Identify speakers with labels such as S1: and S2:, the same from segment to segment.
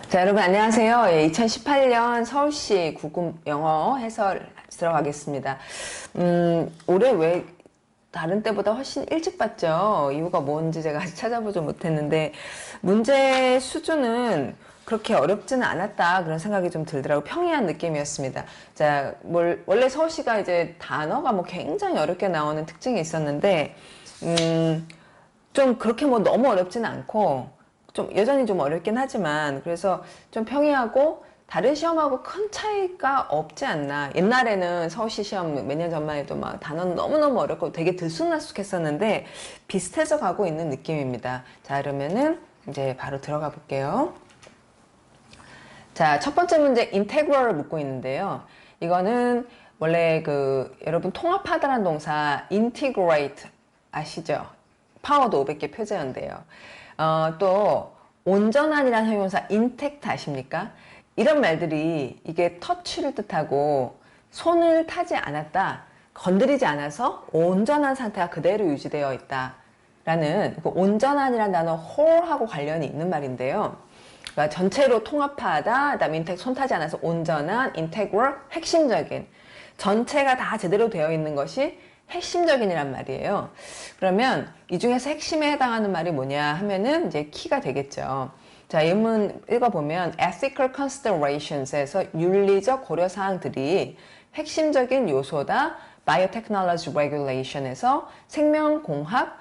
S1: 자, 여러분 안녕하세요. 2018년 서울시 국군 영어 해설 들어가겠습니다. 올해 왜 다른 때보다 훨씬 일찍 봤죠? 이유가 뭔지 제가 아직 찾아보지 못했는데 문제 수준은 그렇게 어렵지는 않았다 그런 생각이 좀 들더라고요. 평이한 느낌이었습니다. 자, 원래 서울시가 이제 단어가 뭐 굉장히 어렵게 나오는 특징이 있었는데 좀 그렇게 뭐 너무 어렵지는 않고 좀 여전히 좀 어렵긴 하지만 그래서 좀 평이하고 다른 시험하고 큰 차이가 없지 않나. 옛날에는 서울시 시험 몇 년 전만 해도 막 단어는 너무너무 어렵고 되게 들쑥날쑥했었는데 비슷해져 가고 있는 느낌입니다. 자, 그러면은 이제 바로 들어가 볼게요. 자, 첫 번째 문제 integral을 묻고 있는데요. 이거는 원래 여러분 통합하다라는 동사 integrate 아시죠? 파워도 500개 표제어인데요. 또 온전한이라는 형용사 intact 아십니까? 이런 말들이 이게 터치를 뜻하고 손을 타지 않았다, 건드리지 않아서 온전한 상태가 그대로 유지되어 있다 라는 그 온전한이라는 단어 whole하고 관련이 있는 말인데요. 그러니까 전체로 통합하다, 그다음에 인텍 손 타지 않아서 온전한, integral, 핵심적인, 전체가 다 제대로 되어 있는 것이 핵심적인이란 말이에요. 그러면 이 중에서 핵심에 해당하는 말이 뭐냐 하면은 이제 키가 되겠죠. 자, 예문 읽어보면 ethical considerations에서 윤리적 고려 사항들이 핵심적인 요소다. biotechnology regulation에서 생명공학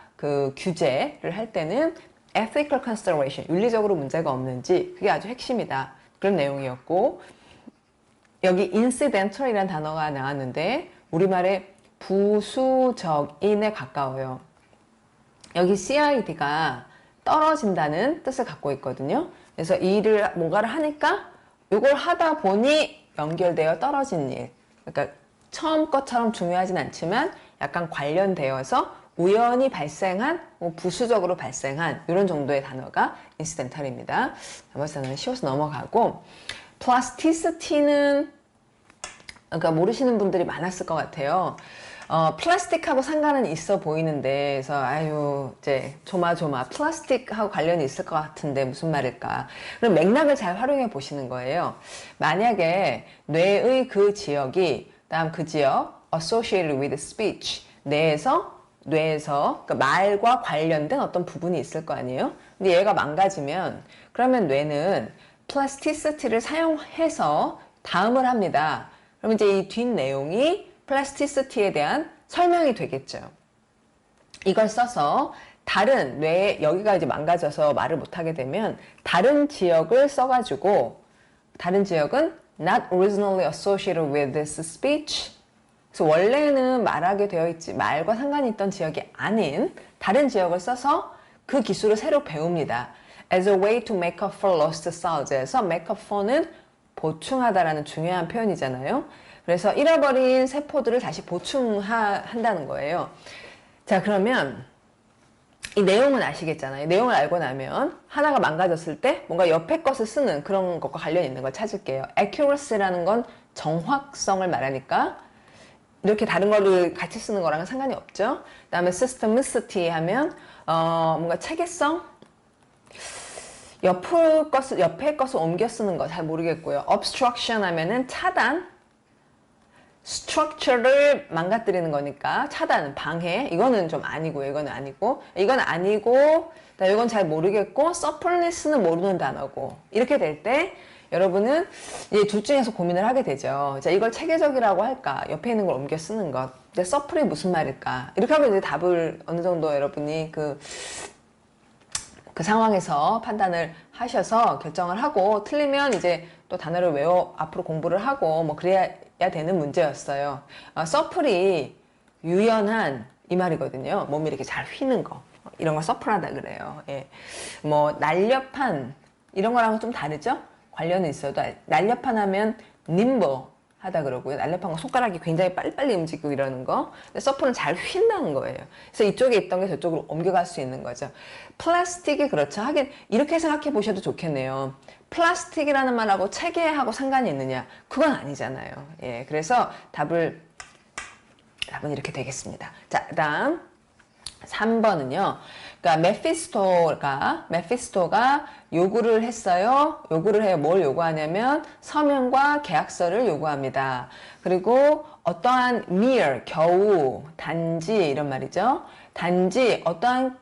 S1: 규제를 할 때는 ethical consideration, 윤리적으로 문제가 없는지 그게 아주 핵심이다. 그런 내용이었고, 여기 incidental이라는 단어가 나왔는데 우리말에 부수적인에 가까워요. 여기 CID가 떨어진다는 뜻을 갖고 있거든요. 그래서 뭔가를 하니까 이걸 하다 보니 연결되어 떨어진 일. 그러니까 처음 것처럼 중요하진 않지만 약간 관련되어서 우연히 발생한, 부수적으로 발생한 이런 정도의 단어가 incidental입니다. 나머지 단어는 쉬워서 넘어가고, plasticity는 그러니까 모르시는 분들이 많았을 것 같아요. 플라스틱하고 상관은 있어 보이는데, 그래서 아유 이제 조마조마 플라스틱하고 관련이 있을 것 같은데 무슨 말일까? 그럼 맥락을 잘 활용해 보시는 거예요. 만약에 뇌의 그 지역이, 다음 그 지역 associated with speech, 뇌에서 그러니까 말과 관련된 어떤 부분이 있을 거 아니에요? 근데 얘가 망가지면 그러면 뇌는 플라스티시티를 사용해서 다음을 합니다. 그럼 이제 이 뒷 내용이 플라스티시티에 대한 설명이 되겠죠. 이걸 써서 다른 뇌에, 여기가 이제 망가져서 말을 못하게 되면 다른 지역을 써가지고, 다른 지역은 not originally associated with this speech. 그래서 원래는 말하게 되어 있지, 말과 상관이 있던 지역이 아닌 다른 지역을 써서 그 기술을 새로 배웁니다. As a way to make up for lost sounds에서 make up for는 보충하다라는 중요한 표현이잖아요. 그래서 잃어버린 세포들을 다시 보충한다는 거예요. 자, 그러면 이 내용은 아시겠잖아요. 이 내용을 알고 나면 하나가 망가졌을 때 뭔가 옆에 것을 쓰는 그런 것과 관련 있는 걸 찾을게요. accuracy라는 건 정확성을 말하니까 이렇게 다른 거를 같이 쓰는 거랑은 상관이 없죠. 그 다음에 systemicity 하면 뭔가 체계성, 옆에 것을 옮겨 쓰는 거 잘 모르겠고요. obstruction 하면은 차단, structure를 망가뜨리는 거니까 차단, 방해, 이거는 좀 아니고요. 이건 아니고, 이건 잘 모르겠고, suppleness는 모르는 단어고, 이렇게 될 때 여러분은 이제 둘 중에서 고민을 하게 되죠. 자, 이걸 체계적이라고 할까? 옆에 있는 걸 옮겨 쓰는 것. 근데 supple이 무슨 말일까? 이렇게 하면 이제 답을 어느 정도 여러분이 그 상황에서 판단을 하셔서 결정을 하고, 틀리면 이제 또 단어를 앞으로 공부를 하고 뭐 그래야 되는 문제였어요. 서플이 유연한 이 말이거든요. 몸이 이렇게 잘 휘는 거, 이런 걸 서플하다 그래요. 예. 뭐 날렵한 이런 거랑은 좀 다르죠? 관련이 있어도 날렵한 하면 nimble 하다 그러고요. 날렵한 거 손가락이 굉장히 빨리빨리 움직이고 이러는 거. 근데 서플은 잘 휜다는 거예요. 그래서 이쪽에 있던 게 저쪽으로 옮겨갈 수 있는 거죠. 플라스틱이 그렇죠. 하긴 이렇게 생각해 보셔도 좋겠네요. 플라스틱이라는 말하고 체계하고 상관이 있느냐? 그건 아니잖아요. 예, 그래서 답은 이렇게 되겠습니다. 자, 그다음 3번은요. 그러니까 메피스토가 요구를 했어요. 요구를 해요. 뭘 요구하냐면 서명과 계약서를 요구합니다. 그리고 어떠한 mere, 겨우, 단지 이런 말이죠. 단지 어떠한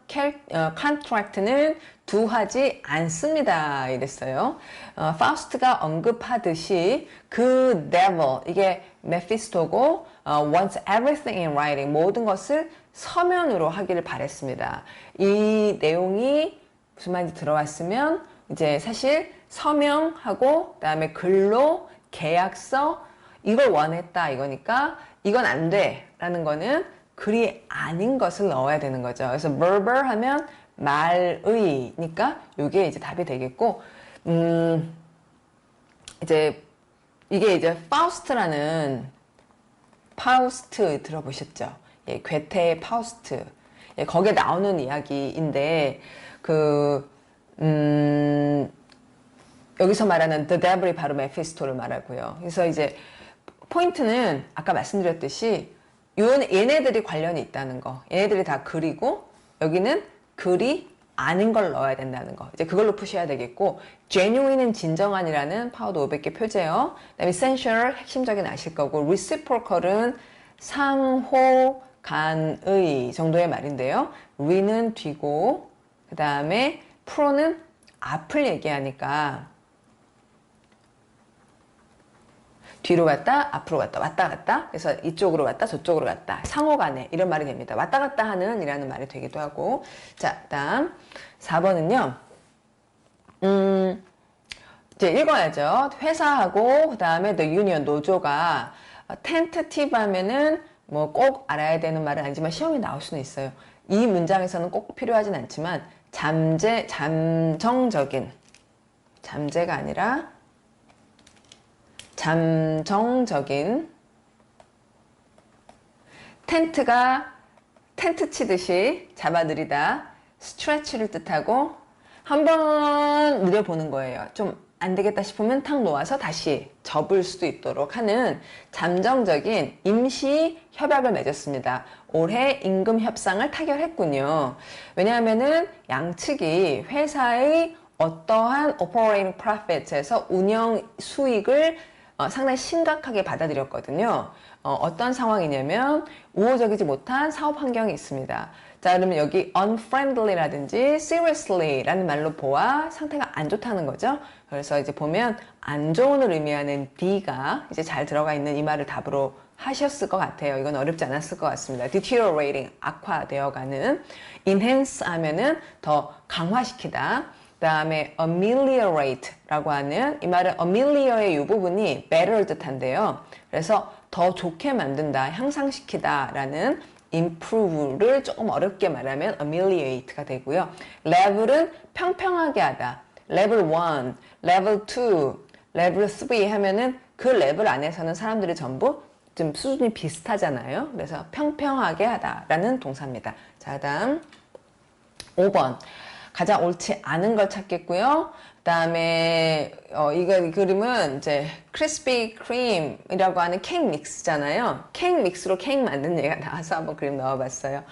S1: 컨트랙트는 두하지 않습니다. 이랬어요. 파우스트가 언급하듯이 그 devil, 이게 메피스토고 wants everything in writing, 모든 것을 서면으로 하기를 바랬습니다. 이 내용이 무슨 말인지 들어왔으면 이제 사실 서명하고 그다음에 글로 계약서 이걸 원했다 이거니까 이건 안 돼 라는 거는 글이 아닌 것을 넣어야 되는 거죠. 그래서 verbal 하면 말의니까 이게 이제 답이 되겠고 이제 이게 이제 파우스트라는 파우스트 들어보셨죠? 예, 괴테의 파우스트. 예, 거기에 나오는 이야기인데 여기서 말하는 the devil이 바로 메피스토를 말하고요. 그래서 이제 포인트는 아까 말씀드렸듯이 얘네들이 관련이 있다는 거. 얘네들이 다 글이고 여기는 글이 아닌 걸 넣어야 된다는 거. 이제 그걸로 푸셔야 되겠고 genuine은 진정한이라는 파워도 500개 표제요. 그다음에 essential 핵심적인 아실 거고 reciprocal은 상호 간의 정도의 말인데요. re는 뒤고 그 다음에 pro는 앞을 얘기하니까 뒤로 갔다 앞으로 갔다 왔다 갔다 그래서 이쪽으로 갔다 저쪽으로 갔다 상호간에 이런 말이 됩니다. 왔다 갔다 하는 이라는 말이 되기도 하고 자 다음 4번은요 이제 읽어야죠. 회사하고 그 다음에 the union 노조가 tentative 하면은 뭐 꼭 알아야 되는 말은 아니지만 시험에 나올 수는 있어요. 이 문장에서는 꼭 필요하진 않지만 잠정적인 잠재가 아니라 잠정적인 텐트 치듯이 잡아들이다 stretch를 뜻하고 한번 누려보는 거예요. 좀 안 되겠다 싶으면 탁 놓아서 다시 접을 수도 있도록 하는 잠정적인 임시 협약을 맺었습니다. 올해 임금 협상을 타결했군요. 왜냐하면은 양측이 회사의 어떠한 operating profit에서 운영 수익을 상당히 심각하게 받아들였거든요. 어떤 상황이냐면 우호적이지 못한 사업 환경이 있습니다. 자, 그러면 여기 unfriendly라든지 seriously라는 말로 보아 상태가 안 좋다는 거죠. 그래서 이제 보면 안 좋은을 의미하는 D가 이제 잘 들어가 있는 이 말을 답으로 하셨을 것 같아요. 이건 어렵지 않았을 것 같습니다. deteriorating, 악화되어가는. enhance 하면은 더 강화시키다. 그 다음에 ameliorate라고 하는 이 말은 amelio의 이 부분이 better를 뜻한데요. 그래서 더 좋게 만든다, 향상시키다 라는 improve를 조금 어렵게 말하면 ameliorate가 되고요. level은 평평하게 하다. level 1, level 2, level 3 하면은 그 레벨 안에서는 사람들이 전부 좀 수준이 비슷하잖아요. 그래서 평평하게 하다라는 동사입니다. 자, 다음 5번. 가장 옳지 않은 걸 찾겠고요. 그 다음에 이 그림은 이제 크리스피 크림이라고 하는 케이크 믹스잖아요. 케이크 믹스로 케이크 만든 얘가 나와서 한번 그림 넣어봤어요.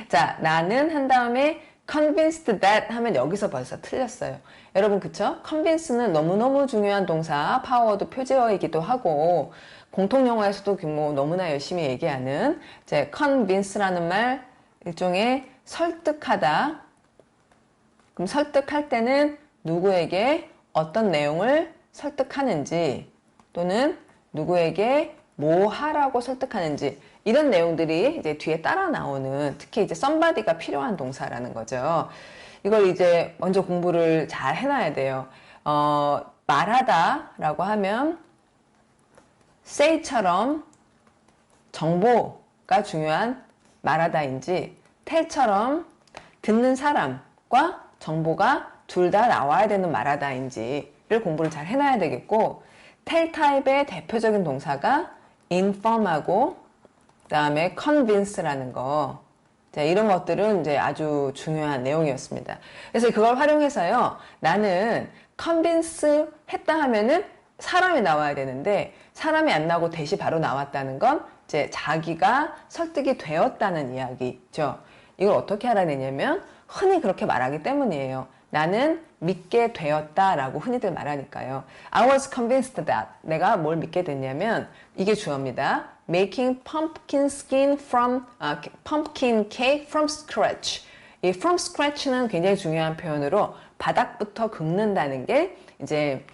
S1: 자, 나는 한 다음에 convinced that 하면 여기서 벌써 틀렸어요. 여러분 그쵸? convince는 너무너무 중요한 동사, 파워워드 표제어이기도 하고 공통영어에서도 뭐 너무나 열심히 얘기하는 이제 convince라는 말 일종의 설득하다. 그럼 설득할 때는 누구에게 어떤 내용을 설득하는지 또는 누구에게 뭐 하라고 설득하는지 이런 내용들이 이제 뒤에 따라 나오는 특히 이제 somebody가 필요한 동사라는 거죠. 이걸 이제 먼저 공부를 잘 해놔야 돼요. 말하다라고 하면 say처럼 정보가 중요한 말하다인지 tell처럼 듣는 사람과 정보가 둘 다 나와야 되는 말하다인지를 공부를 잘 해놔야 되겠고 tell 타입의 대표적인 동사가 inform하고 그 다음에 convince라는 거 자, 이런 것들은 이제 아주 중요한 내용이었습니다. 그래서 그걸 활용해서요 나는 convince 했다 하면은 사람이 나와야 되는데 사람이 안 나오고 대시 바로 나왔다는 건 이제 자기가 설득이 되었다는 이야기죠. 이걸 어떻게 알아내냐면 흔히 그렇게 말하기 때문이에요. 나는 믿게 되었다라고 흔히들 말하니까요. I was convinced that. 내가 뭘 믿게 됐냐면 이게 주어입니다. Making pumpkin cake from scratch. 이 from scratch는 굉장히 중요한 표현으로 바닥부터 긁는다는 게 이제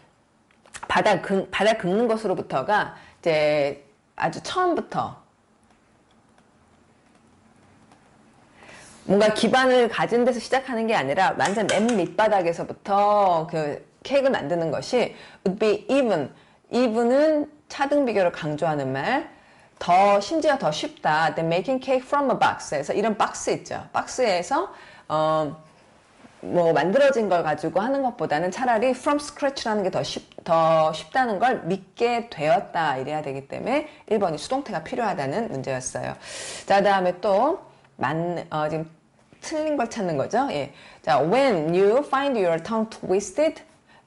S1: 바닥 긁는 것으로부터가 이제 아주 처음부터 뭔가 기반을 가진 데서 시작하는 게 아니라 완전 맨 밑바닥에서부터 그 케이크를 만드는 것이 would be even. even은 차등 비교를 강조하는 말. 심지어 더 쉽다. than making cake from a box에서 이런 박스 있죠. 박스에서 뭐 만들어진 걸 가지고 하는 것보다는 차라리 from scratch라는 게 더 쉽다는 걸 믿게 되었다 이래야 되기 때문에 1번이 수동태가 필요하다는 문제였어요. 자, 다음에 또 지금 틀린 걸 찾는 거죠. 예. 자, when you find your tongue twisted,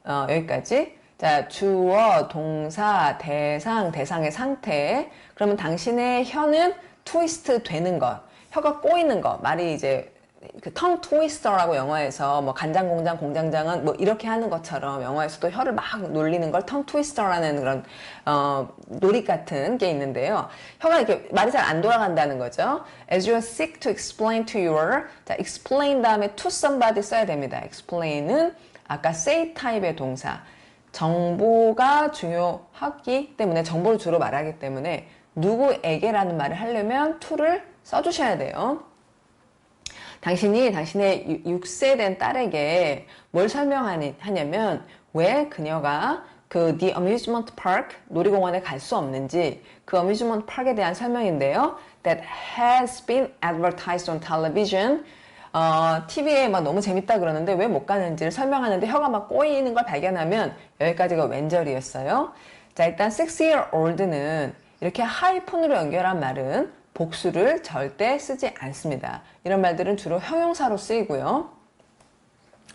S1: 여기까지. 자, 주어, 동사, 대상, 대상의 상태. 그러면 당신의 혀는 트위스트 되는 것, 혀가 꼬이는 것. 말이 이제 그 tongue twister라고 영어에서 뭐 간장 공장 공장장은 뭐 이렇게 하는 것처럼 영어에서도 혀를 막 놀리는 걸 tongue twister라는 그런 놀이 같은 게 있는데요. 혀가 이렇게 말이 잘 안 돌아간다는 거죠. As you seek to explain to your, 자, explain 다음에 to somebody 써야 됩니다. explain은 아까 say 타입의 동사. 정보가 중요하기 때문에 정보를 주로 말하기 때문에 누구에게라는 말을 하려면 to를 써주셔야 돼요. 당신이 당신의 6세 된 딸에게 뭘 설명하냐면 왜 그녀가 그 The Amusement Park 놀이공원에 갈 수 없는지 그 Amusement Park에 대한 설명인데요. That has been advertised on television. TV에 막 너무 재밌다 그러는데 왜 못 가는지를 설명하는데 혀가 막 꼬이는 걸 발견하면 여기까지가 왼절이었어요. 자, 일단 6-year-old는 이렇게 하이폰으로 연결한 말은 복수를 절대 쓰지 않습니다. 이런 말들은 주로 형용사로 쓰이고요.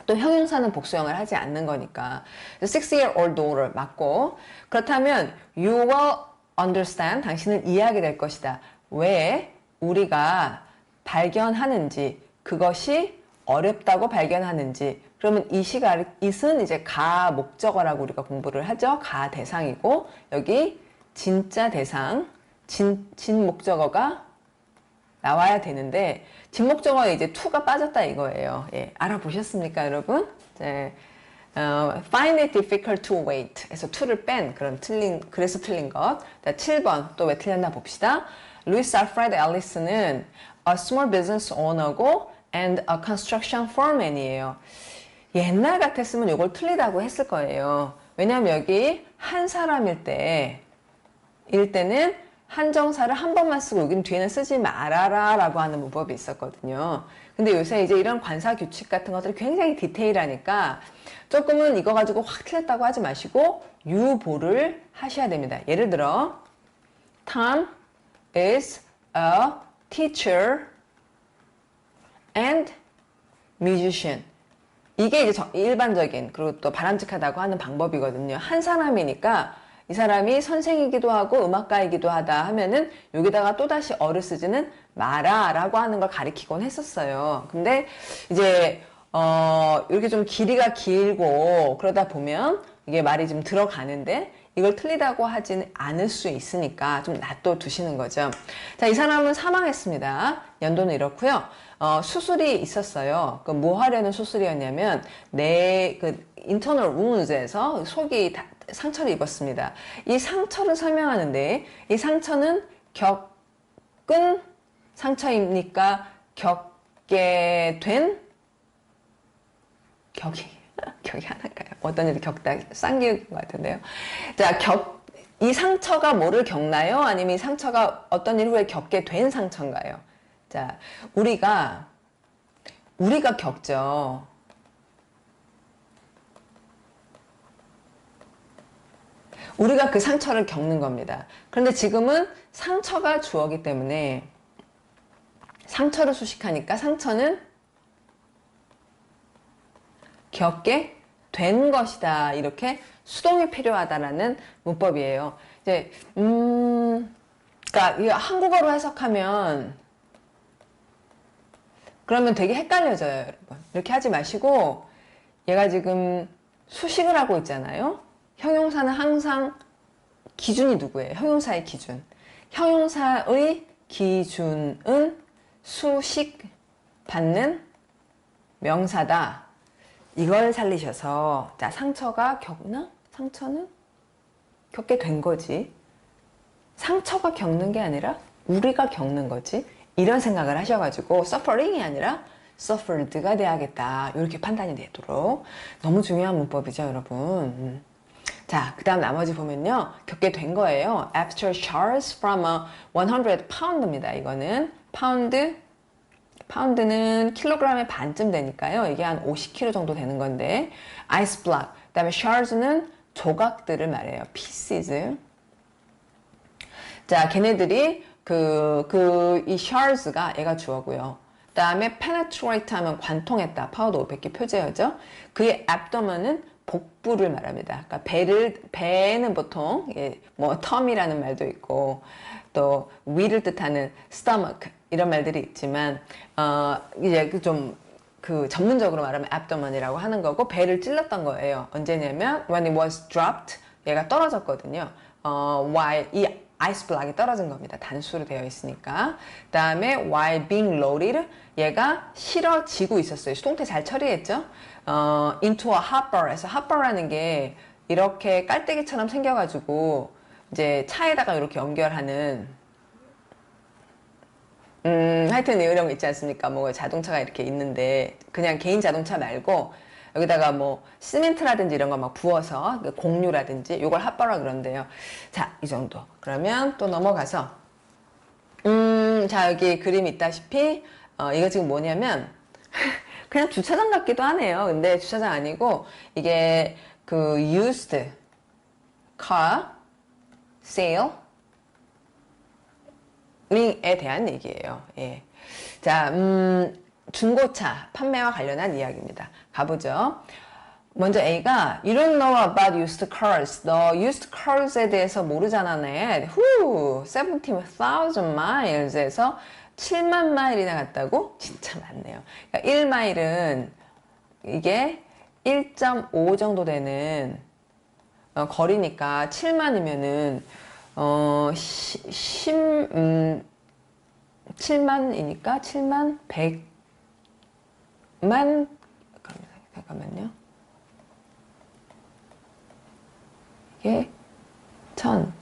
S1: 또 형용사는 복수형을 하지 않는 거니까 6-year-old daughter 맞고 그렇다면 you will understand 당신은 이해하게 될 것이다. 왜 우리가 발견하는지 그것이 어렵다고 발견하는,지 그러면 it은 이제 가 목적어라고 우리가 공부를 하죠. 가 대상이고 여기 진짜 대상 진 목적어가 나와야 되는데 진 목적어에 이제 to가 빠졌다 이거예요. 예, 알아보셨습니까 여러분? 이제, find it difficult to wait 에서 to를 뺀 그런 그래서 틀린 것. 자, 7번 또 왜 틀렸나 봅시다. 루이스 알프레드 앨리스는 a small business owner고 and a construction foreman이에요. 옛날 같았으면 이걸 틀리다고 했을 거예요. 왜냐하면 여기 한 사람일 때는 한정사를 한 번만 쓰고 여긴 뒤에는 쓰지 말아라 라고 하는 문법이 있었거든요. 근데 요새 이제 이런 관사 규칙 같은 것들이 굉장히 디테일하니까 조금은 이거 가지고 확 틀렸다고 하지 마시고 유보를 하셔야 됩니다. 예를 들어 Tom is a teacher and musician. 이게 이제 일반적인 그리고 또 바람직하다고 하는 방법이거든요. 한 사람이니까 이 사람이 선생이기도 하고 음악가이기도 하다 하면은 여기다가 또다시 어를 쓰지는 마라 라고 하는 걸 가리키곤 했었어요. 근데 이제 이렇게 좀 길이가 길고 그러다 보면 이게 말이 좀 들어가는데 이걸 틀리다고 하지는 않을 수 있으니까 좀 놔둬 두시는 거죠. 자, 이 사람은 사망했습니다. 연도는 이렇고요. 수술이 있었어요. 그 뭐 하려는 수술이었냐면 내 그 internal wounds에서 속이 상처를 입었습니다. 이 상처를 설명하는데 이 상처는 겪은 상처입니까? 겪게 된 격이 하나인가요? 어떤 일을 겪다 쌍기역인 것 같은데요. 자, 이 상처가 뭐를 겪나요? 아니면 이 상처가 어떤 일 후에 겪게 된 상처인가요? 자, 우리가 겪죠. 우리가 그 상처를 겪는 겁니다. 그런데 지금은 상처가 주어기 때문에 상처를 수식하니까 상처는 겪게 된 것이다. 이렇게 수동이 필요하다라는 문법이에요. 이제 그러니까 한국어로 해석하면 그러면 되게 헷갈려져요, 여러분. 이렇게 하지 마시고 얘가 지금 수식을 하고 있잖아요. 형용사는 항상 기준이 누구예요? 형용사의 기준. 형용사의 기준은 수식 받는 명사다. 이걸 살리셔서 자, 상처가 겪나? 상처는 겪게 된 거지. 상처가 겪는 게 아니라 우리가 겪는 거지. 이런 생각을 하셔가지고 suffering이 아니라 suffered가 돼야겠다. 이렇게 판단이 되도록. 너무 중요한 문법이죠, 여러분. 자, 그 다음 나머지 보면요. 겪게 된 거예요. After Charles from a 100pound입니다. 이거는 파운드는 킬로그램의 반쯤 되니까요. 이게 한 50kg 정도 되는 건데 ice block. 그 다음에 shards는 조각들을 말해요. pieces. 자, 걔네들이 이 shards가 얘가 주어고요. 그 다음에 penetrate 하면 관통했다. 파워도 500개 표제어죠. 그의 abdomen은 복부를 말합니다. 그러니까 배는 보통 뭐 텀이라는 말도 있고 또 위를 뜻하는 stomach 이런 말들이 있지만 이제 그 전문적으로 말하면 abdomen이라고 하는 거고 배를 찔렀던 거예요. 언제냐면 when it was dropped 얘가 떨어졌거든요. while 이 아이스 블락이 떨어진 겁니다. 단수로 되어 있으니까. 그 다음에 while being loaded 얘가 실어지고 있었어요. 수동태 잘 처리했죠. into a hopper에서 hopper라는 게 이렇게 깔때기처럼 생겨가지고 이제 차에다가 이렇게 연결하는 하여튼 이런 거 있지 않습니까? 뭐 자동차가 이렇게 있는데 그냥 개인 자동차 말고 여기다가 뭐 시멘트라든지 이런 거 막 부어서 공유라든지 요걸 핫바라 그런데요. 자, 이 정도. 그러면 또 넘어가서 자, 여기 그림 있다시피 이거 지금 뭐냐면 그냥 주차장 같기도 하네요. 근데 주차장 아니고 이게 그 used car sale 에 대한 얘기예요. 예. 자, 중고차 판매와 관련한 이야기입니다. 가보죠. 먼저 A가 You don't know about used cars. 너 used cars에 대해서 모르잖아, 네. 17,000 miles에서 7만 마일이나 갔다고? 진짜 많네요. 그러니까 1마일은 이게 1.5 정도 되는 거리니까 7만이면은 7만이니까 7만 100만 잠깐만요. 이게 1000만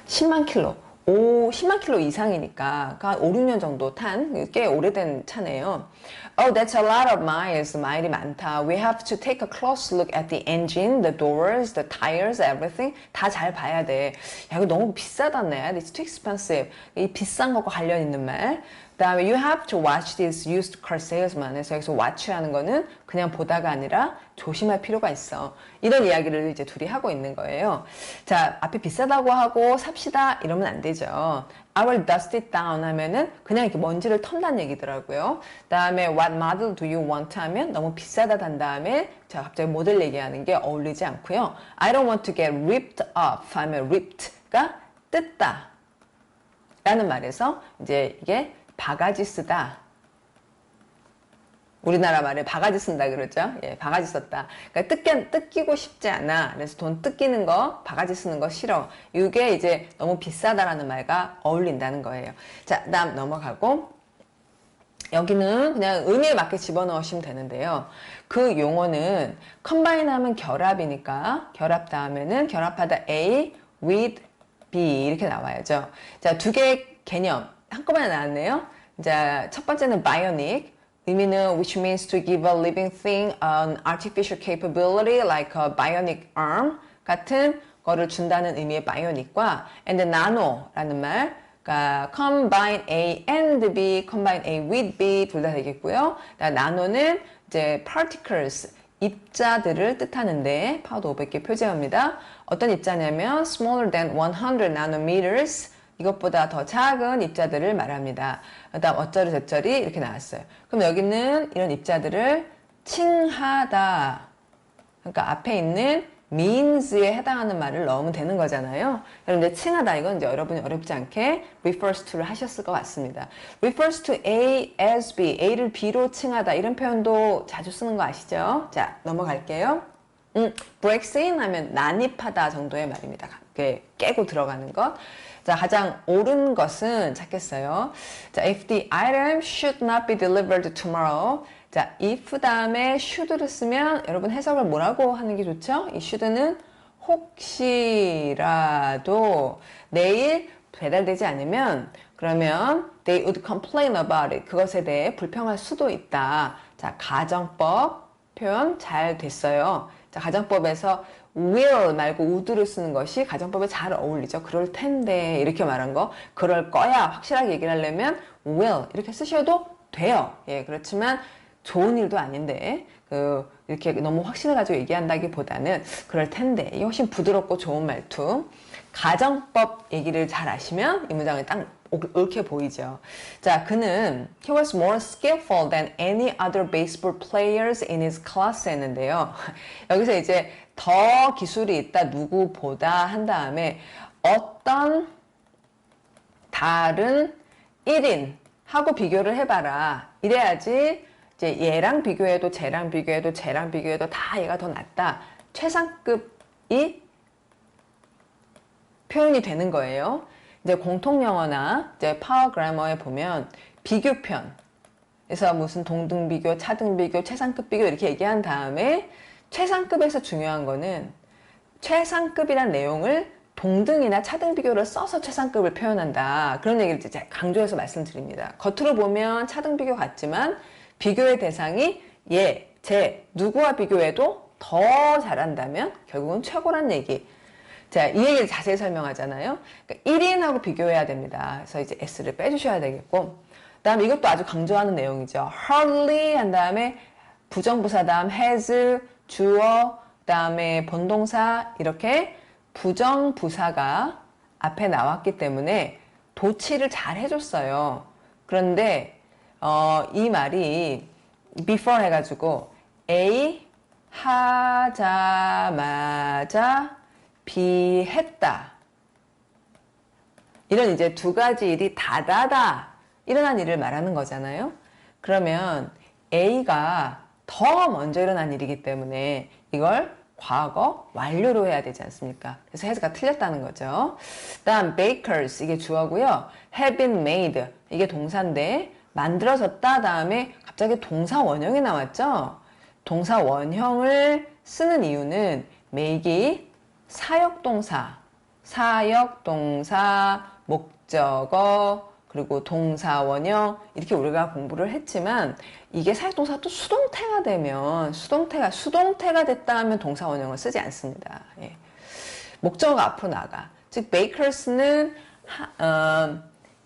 S1: 10만 킬로 10만 킬로 이상이니까 한 5, 6년 정도 탄 꽤 오래된 차네요. Oh, that's a lot of miles. 마일이 많다. We have to take a close look at the engine, the doors, the tires, everything. 다 잘 봐야 돼. 야, 이거 너무 비싸다네. It's too expensive. 이 비싼 것과 관련 있는 말. 그 다음에 you have to watch this used car salesman. 그래서 여기서 watch라는 거는 그냥 보다가 아니라 조심할 필요가 있어. 이런 이야기를 이제 둘이 하고 있는 거예요. 자, 앞에 비싸다고 하고 삽시다 이러면 안 되죠. I will dust it down 하면은 그냥 이렇게 먼지를 턴다는 얘기더라고요. 그 다음에 what model do you want 하면 너무 비싸다 단 다음에 자, 갑자기 모델 얘기하는 게 어울리지 않고요. I don't want to get ripped off 하면 ripped가 뜯다 라는 말에서 이제 이게 바가지 쓰다. 우리나라 말에 바가지 쓴다 그러죠. 예, 바가지 썼다. 그러니까 뜯기고 싶지 않아. 그래서 돈 뜯기는 거, 바가지 쓰는 거 싫어. 이게 이제 너무 비싸다라는 말과 어울린다는 거예요. 자, 다음 넘어가고 여기는 그냥 의미에 맞게 집어넣으시면 되는데요. 그 용어는 컴바인 하면 결합이니까 결합 다음에는 결합하다 A with B 이렇게 나와야죠. 자, 두 개의 개념 한꺼번에 나왔네요. 자, 첫 번째는 bionic. 의미는 which means to give a living thing an artificial capability like a bionic arm 같은 거를 준다는 의미의 bionic과 and nano라는 말. 그러니까 combine A and B, combine A with B 둘 다 되겠고요. 나노는 이제 particles 입자들을 뜻하는데 파워도 500개 표제어입니다. 어떤 입자냐면 smaller than 100 nanometers 이것보다 더 작은 입자들을 말합니다. 그 다음 어쩌리 저쩌리 이렇게 나왔어요. 그럼 여기는 이런 입자들을 칭하다. 그러니까 앞에 있는 means에 해당하는 말을 넣으면 되는 거잖아요. 그럼 이제 칭하다 이건 이제 여러분이 어렵지 않게 refers to를 하셨을 것 같습니다. refers to A as B, A를 B로 칭하다 이런 표현도 자주 쓰는 거 아시죠? 자, 넘어갈게요. breaks in 하면 난입하다 정도의 말입니다. 깨고 들어가는 것. 자, 가장 옳은 것은 찾겠어요. 자, if the item should not be delivered tomorrow. 자, if 다음에 should를 쓰면 여러분 해석을 뭐라고 하는 게 좋죠? 이 should는 혹시라도 내일 배달되지 않으면 그러면 they would complain about it. 그것에 대해 불평할 수도 있다. 자, 가정법 표현 잘 됐어요. 자, 가정법에서 will 말고 would를 쓰는 것이 가정법에 잘 어울리죠. 그럴 텐데 이렇게 말한 거 그럴 거야 확실하게 얘기를 하려면 will 이렇게 쓰셔도 돼요. 예, 그렇지만 좋은 일도 아닌데 이렇게 너무 확신을 가지고 얘기한다기보다는 그럴 텐데 이게 훨씬 부드럽고 좋은 말투. 가정법 얘기를 잘 아시면 이 문장이 딱 옳게 보이죠. 자, 그는 he was more skillful than any other baseball players in his class 했는데요. 여기서 이제 더 기술이 있다 누구보다 한 다음에 어떤 다른 1인 하고 비교를 해봐라. 이래야지 이제 얘랑 비교해도 쟤랑 비교해도 쟤랑 비교해도 다 얘가 더 낫다. 최상급이 표현이 되는 거예요. 이제 공통영어나 이제 파워 그래머에 보면 비교편. 그래서 무슨 동등 비교, 차등 비교, 최상급 비교 이렇게 얘기한 다음에 최상급에서 중요한 거는 최상급이란 내용을 동등이나 차등 비교를 써서 최상급을 표현한다. 그런 얘기를 이제 강조해서 말씀드립니다. 겉으로 보면 차등 비교 같지만 비교의 대상이 얘, 쟤, 누구와 비교해도 더 잘한다면 결국은 최고란 얘기. 자, 이 얘기를 자세히 설명하잖아요. 그러니까 1인하고 비교해야 됩니다. 그래서 이제 S를 빼주셔야 되겠고. 그 다음에 이것도 아주 강조하는 내용이죠. hardly 한 다음에 부정부사 다음 has, 주어, 그 다음에 본동사 이렇게 부정부사가 앞에 나왔기 때문에 도치를 잘 해줬어요. 그런데 이 말이 before 해가지고 A 하자마자 B 했다. 이런 이제 두 가지 일이 다다다 일어난 일을 말하는 거잖아요. 그러면 A가 더 먼저 일어난 일이기 때문에 이걸 과거 완료로 해야 되지 않습니까? 그래서 해석가 틀렸다는 거죠. 다음 bakers 이게 주어고요. have been made 이게 동사인데 만들어졌다 다음에 갑자기 동사 원형이 나왔죠. 동사 원형을 쓰는 이유는 make이 사역동사, 목적어, 그리고 동사 원형 이렇게 우리가 공부를 했지만 이게 사역동사가 또 수동태가 되면 수동태가 됐다 하면 동사 원형을 쓰지 않습니다. 예. 목적어가 앞으로 나가. 즉 bakers는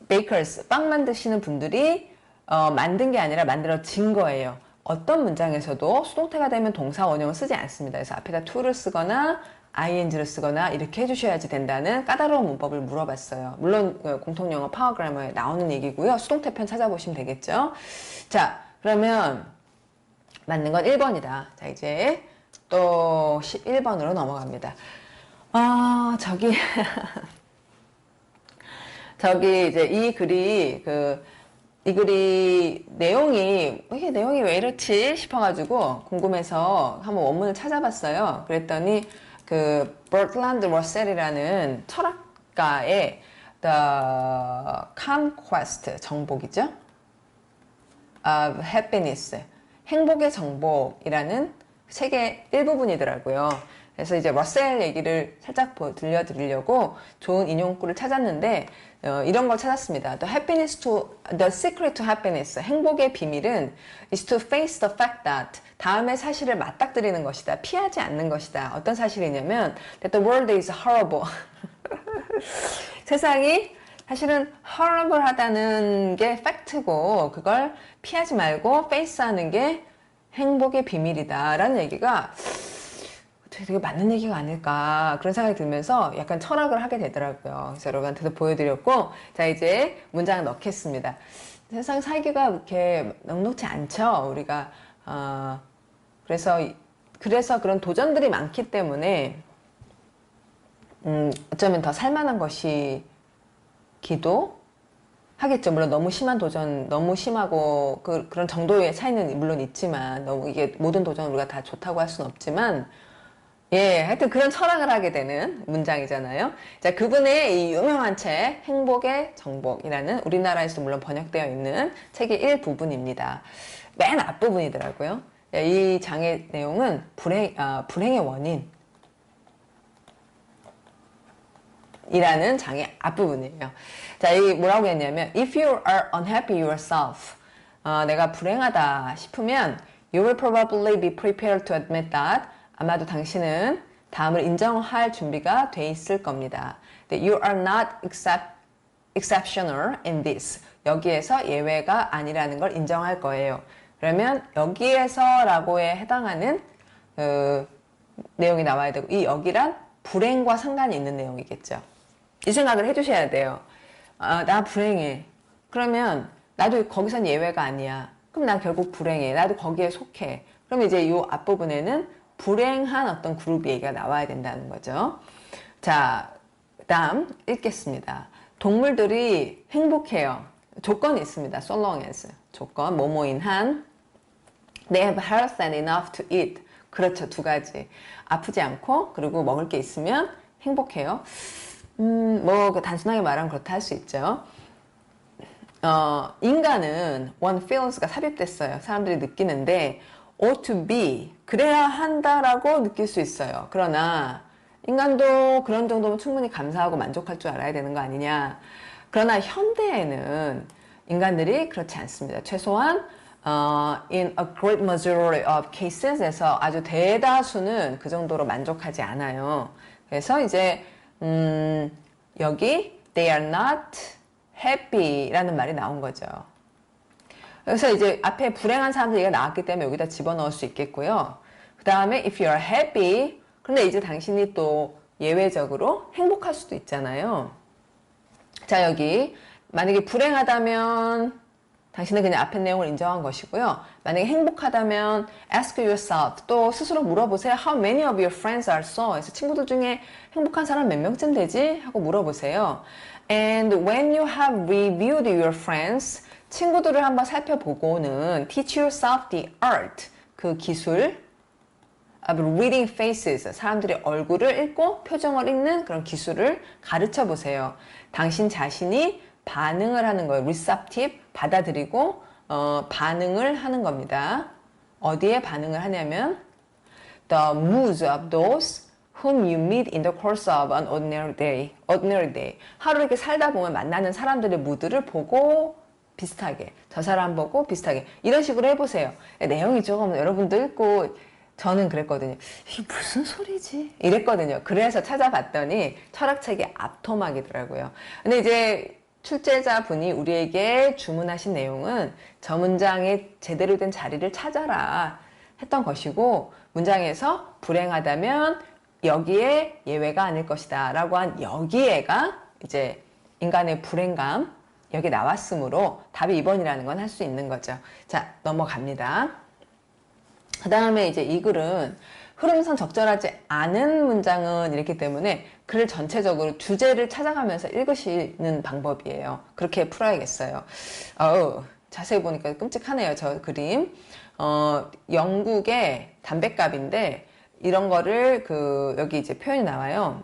S1: bakers 빵 만드시는 분들이 만든 게 아니라 만들어진 거예요. 어떤 문장에서도 수동태가 되면 동사 원형을 쓰지 않습니다. 그래서 앞에다 to를 쓰거나 ing를 쓰거나 이렇게 해주셔야지 된다는 까다로운 문법을 물어봤어요. 물론 공통영어 파워 그래머에 나오는 얘기고요. 수동태 편 찾아보시면 되겠죠. 자, 그러면 맞는 건 1번이다. 자, 이제 또 11번으로 넘어갑니다. 저기 이제 이 글이 이게 내용이 왜 이렇지 싶어가지고 궁금해서 한번 원문을 찾아봤어요. 그랬더니 버트란드 러셀이라는 철학가의 The Conquest 정복이죠. of Happiness 행복의 정복이라는 책의 일부분이더라고요. 그래서 이제 러셀 얘기를 살짝 들려드리려고 좋은 인용구를 찾았는데 이런 걸 찾았습니다. The secret to happiness 행복의 비밀은 is to face the fact that 다음의 사실을 맞닥뜨리는 것이다. 피하지 않는 것이다. 어떤 사실이냐면 that the world is horrible. 세상이 사실은 horrible 하다는 게 팩트고 그걸 피하지 말고 face하는 게 행복의 비밀이다 라는 얘기가 되게 맞는 얘기가 아닐까 그런 생각이 들면서 약간 철학을 하게 되더라고요. 그래서 여러분한테도 보여드렸고 자 이제 문장을 넣겠습니다. 세상 살기가 그렇게 넉넉지 않죠. 우리가 그래서 그래서 그런 도전들이 많기 때문에 어쩌면 더 살만한 것이기도 하겠죠. 물론 너무 심한 도전, 너무 심하고 그런 정도의 차이는 물론 있지만 너무 이게 모든 도전을 우리가 다 좋다고 할 수는 없지만 예, 하여튼 그런 철학을 하게 되는 문장이잖아요. 자, 그분의 이 유명한 책 행복의 정복이라는 우리나라에서도 물론 번역되어 있는 책의 일부분입니다. 맨 앞부분이더라고요. 이 장의 내용은 불행의 원인 이라는 장의 앞부분이에요. 자, 이 뭐라고 했냐면 If you are unhappy yourself 내가 불행하다 싶으면 You will probably be prepared to admit that 아마도 당신은 다음을 인정할 준비가 돼 있을 겁니다. That you are not exceptional in this 여기에서 예외가 아니라는 걸 인정할 거예요. 그러면 여기에서 라고에 해당하는 내용이 나와야 되고 이 여기란 불행과 상관이 있는 내용이겠죠. 이 생각을 해주셔야 돼요. 나 불행해. 그러면 나도 거기선 예외가 아니야. 그럼 난 결국 불행해. 나도 거기에 속해. 그럼 이제 이 앞부분에는 불행한 어떤 그룹 얘기가 나와야 된다는 거죠. 자, 다음 읽겠습니다. 동물들이 행복해요. 조건이 있습니다. So long as. 조건, 뭐뭐인 한. They have health and enough to eat. 그렇죠. 두 가지. 아프지 않고 그리고 먹을 게 있으면 행복해요. 뭐 단순하게 말하면 그렇다 할 수 있죠. 인간은 one feels가 삽입됐어요. 사람들이 느끼는데 ought to be 그래야 한다라고 느낄 수 있어요. 그러나 인간도 그런 정도면 충분히 감사하고 만족할 줄 알아야 되는 거 아니냐. 그러나 현대에는 인간들이 그렇지 않습니다. 최소한 in a great majority of cases에서 아주 대다수는 그 정도로 만족하지 않아요. 그래서 이제 여기 they are not happy라는 말이 나온 거죠. 그래서 이제 앞에 불행한 사람들 얘기가 나왔기 때문에 여기다 집어넣을 수 있겠고요. 그 다음에 if you are happy 그런데 이제 당신이 또 예외적으로 행복할 수도 있잖아요. 자, 여기 만약에 불행하다면 당신은 그냥 앞에 내용을 인정한 것이고요. 만약에 행복하다면 ask yourself 또 스스로 물어보세요. How many of your friends are so? 그래서 친구들 중에 행복한 사람 몇 명쯤 되지? 하고 물어보세요. And when you have reviewed your friends 친구들을 한번 살펴보고는 teach yourself the art 그 기술 of reading faces 사람들의 얼굴을 읽고 표정을 읽는 그런 기술을 가르쳐 보세요. 당신 자신이 반응을 하는 거예요. receptive, 받아들이고 반응을 하는 겁니다. 어디에 반응을 하냐면 the moods of those whom you meet in the course of an ordinary day. ordinary day. 하루 이렇게 살다 보면 만나는 사람들의 무드를 보고 비슷하게 저 사람 보고 비슷하게 이런 식으로 해보세요. 내용이 조금 여러분도 읽고 저는 그랬거든요. 이게 무슨 소리지? 이랬거든요. 그래서 찾아봤더니 철학책의 앞토막이더라고요. 근데 이제 출제자분이 우리에게 주문하신 내용은 저 문장의 제대로 된 자리를 찾아라 했던 것이고 문장에서 불행하다면 여기에 예외가 아닐 것이다 라고 한 여기에가 이제 인간의 불행감 여기 나왔으므로 답이 2번이라는 건 할 수 있는 거죠. 자, 넘어갑니다. 그 다음에 이제 이 글은 흐름상 적절하지 않은 문장은 이렇기 때문에 글을 전체적으로 주제를 찾아가면서 읽으시는 방법이에요. 그렇게 풀어야겠어요. 자세히 보니까 끔찍하네요. 저 그림. 영국의 담뱃갑인데 이런 거를 여기 이제 표현이 나와요.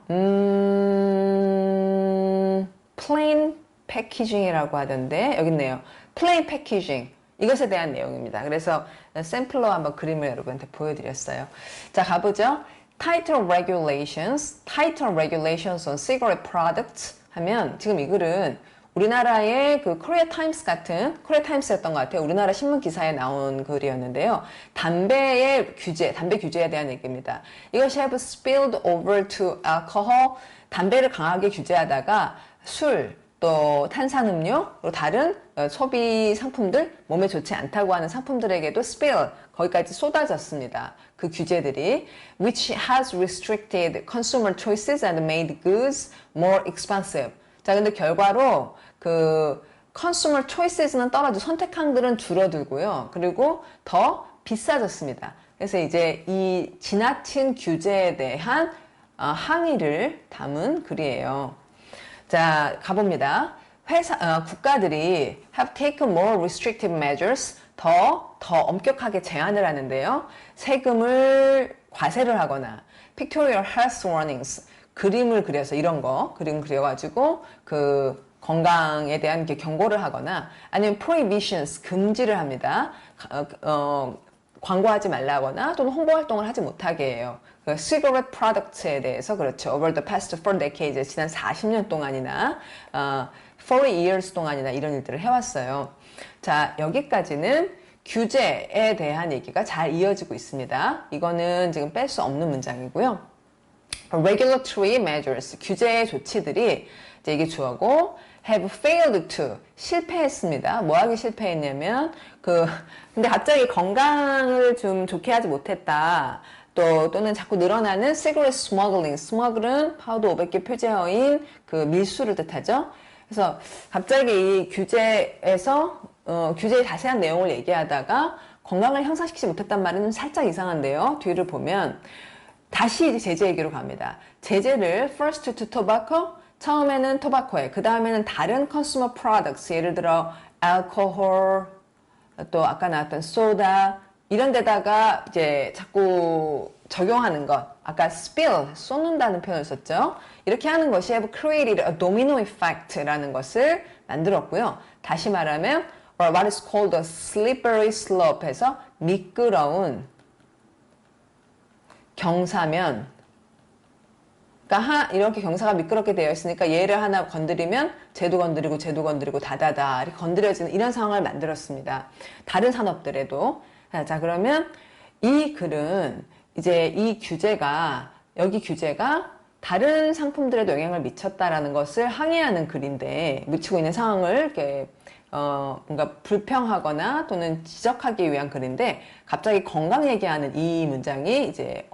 S1: plain 패키징이라고 하던데 여기 있네요. plain packaging 이것에 대한 내용입니다. 그래서 샘플로 한번 그림을 여러분한테 보여드렸어요. 자, 가보죠. Tighter regulations on cigarette products 하면 지금 이 글은 우리나라의 그 코리아 타임스 같은 코리아 타임스였던 것 같아요. 우리나라 신문 기사에 나온 글이었는데요. 담배의 규제, 담배 규제에 대한 얘기입니다. 이것이 have spilled over to alcohol 담배를 강하게 규제하다가 술 또 탄산음료, 그리고 다른 소비 상품들, 몸에 좋지 않다고 하는 상품들에게도 spill, 거기까지 쏟아졌습니다. 그 규제들이 which has restricted consumer choices and made goods more expensive. 자, 근데 결과로 그 consumer choices는 떨어지고 선택항들은 줄어들고요. 그리고 더 비싸졌습니다. 그래서 이제 이 지나친 규제에 대한 항의를 담은 글이에요. 자, 가봅니다. 국가들이 have taken more restrictive measures, 더 엄격하게 제한을 하는데요. 세금을 과세를 하거나 pictorial health warnings, 그림을 그려서 이런 거, 그림 그려가지고 그 건강에 대한 경고를 하거나 아니면 prohibitions, 금지를 합니다. 광고하지 말라거나 또는 홍보 활동을 하지 못하게 해요. 그 cigarette products에 대해서 그렇죠. Over the past 4 decades, 지난 40년 동안이나 40 years 동안이나 이런 일들을 해왔어요. 자, 여기까지는 규제에 대한 얘기가 잘 이어지고 있습니다. 이거는 지금 뺄 수 없는 문장이고요. regulatory measures, 규제 조치들이 이제 이게 주어고 have failed to, 실패했습니다. 뭐 하기 실패했냐면 근데 갑자기 건강을 좀 좋게 하지 못했다. 또는 자꾸 늘어나는 cigarette smuggling, 스머글은 파우더 500개 표제어인 그 밀수를 뜻하죠. 그래서 갑자기 이 규제에서 규제의 자세한 내용을 얘기하다가 건강을 향상시키지 못했단 말은 살짝 이상한데요. 뒤를 보면 다시 이제 제재 얘기로 갑니다. 제재를 first to tobacco, 처음에는 토바코에, 그 다음에는 다른 consumer products, 예를 들어 alcohol, 또 아까 나왔던 소다, 이런 데다가 이제 자꾸 적용하는 것, 아까 spill, 쏟는다는 표현을 썼죠. 이렇게 하는 것이 have created a domino effect라는 것을 만들었고요. 다시 말하면 or what is called a slippery slope에서 미끄러운 경사면, 그러니까 이렇게 경사가 미끄럽게 되어 있으니까 얘를 하나 건드리면 쟤도 건드리고 다다다 이렇게 건드려지는 이런 상황을 만들었습니다. 다른 산업들에도. 자, 그러면 이 글은 이제 이 규제가, 여기 규제가 다른 상품들에도 영향을 미쳤다라는 것을 항의하는 글인데, 미치고 있는 상황을 이렇게 뭔가 불평하거나 또는 지적하기 위한 글인데, 갑자기 건강 얘기하는 이 문장이 이제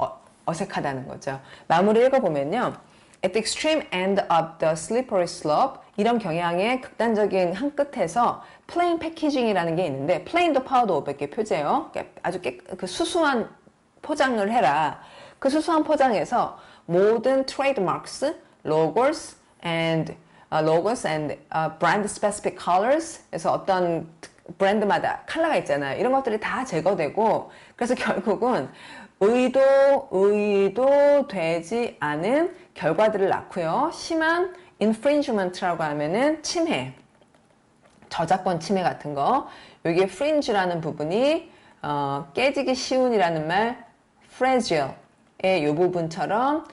S1: 어색하다는 거죠. 마무리 읽어보면요. At the extreme end of the slippery slope, 이런 경향의 극단적인 한 끝에서 plain packaging이라는 게 있는데, plain도 파우더 500개 표제요. 아주 그 수수한 포장을 해라. 그 수수한 포장에서 모든 trademarks, logos and brand specific colors, 그래서 어떤 브랜드마다 컬러가 있잖아요. 이런 것들이 다 제거되고, 그래서 결국은 의도되지 않은 결과들을 낳고요. 심한 infringement라고 하면은 침해, 저작권 침해 같은 거. 여기에 fringe라는 부분이 깨지기 쉬운이라는 말 fragile의 이 부분처럼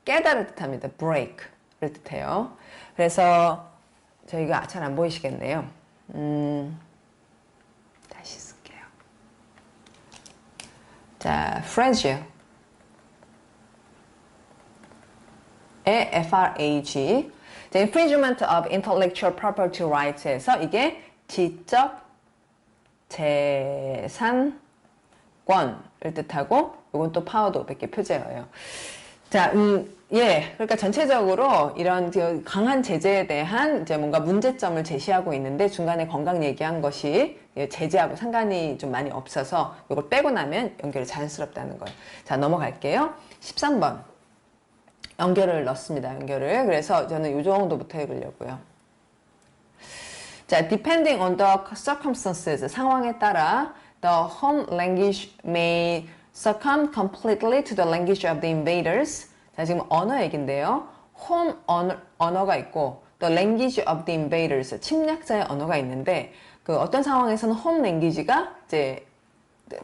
S1: 깨다를 뜻합니다. break를 뜻해요. 그래서 저희가 잘 안 보이시겠네요. 다시 쓸게요. 자, fragile 의 FRAG, infringement of intellectual property rights에서 이게 지적 재산권을 뜻하고, 이건 또 파워도 500개 표제어예요. 자, 예. 그러니까 전체적으로 이런 강한 제재에 대한 이제 뭔가 문제점을 제시하고 있는데, 중간에 건강 얘기한 것이 제재하고 상관이 좀 많이 없어서 이걸 빼고 나면 연결이 자연스럽다는 거예요. 자, 넘어갈게요. 13번. 연결을 넣습니다. 연결을. 그래서 저는 이 정도부터 읽으려고요. 자, depending on the circumstances, 상황에 따라 the home language may succumb completely to the language of the invaders. 자, 지금 언어 얘기인데요. home 언어가 있고 the language of the invaders, 침략자의 언어가 있는데, 그 어떤 상황에서는 home language가 이제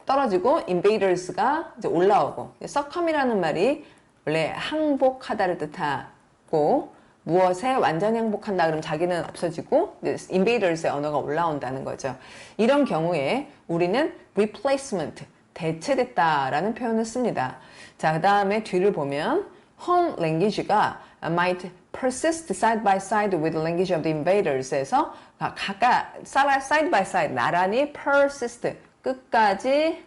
S1: 떨어지고 invaders가 이제 올라오고, succumb이라는 말이 원래 항복하다를 뜻하고, 무엇에 완전히 항복한다 그러면 자기는 없어지고 invaders의 언어가 올라온다는 거죠. 이런 경우에 우리는 replacement, 대체됐다라는 표현을 씁니다. 자, 그 다음에 뒤를 보면 home language가 might persist side by side with the language of the invaders에서 각각 side by side, 나란히 persist, 끝까지,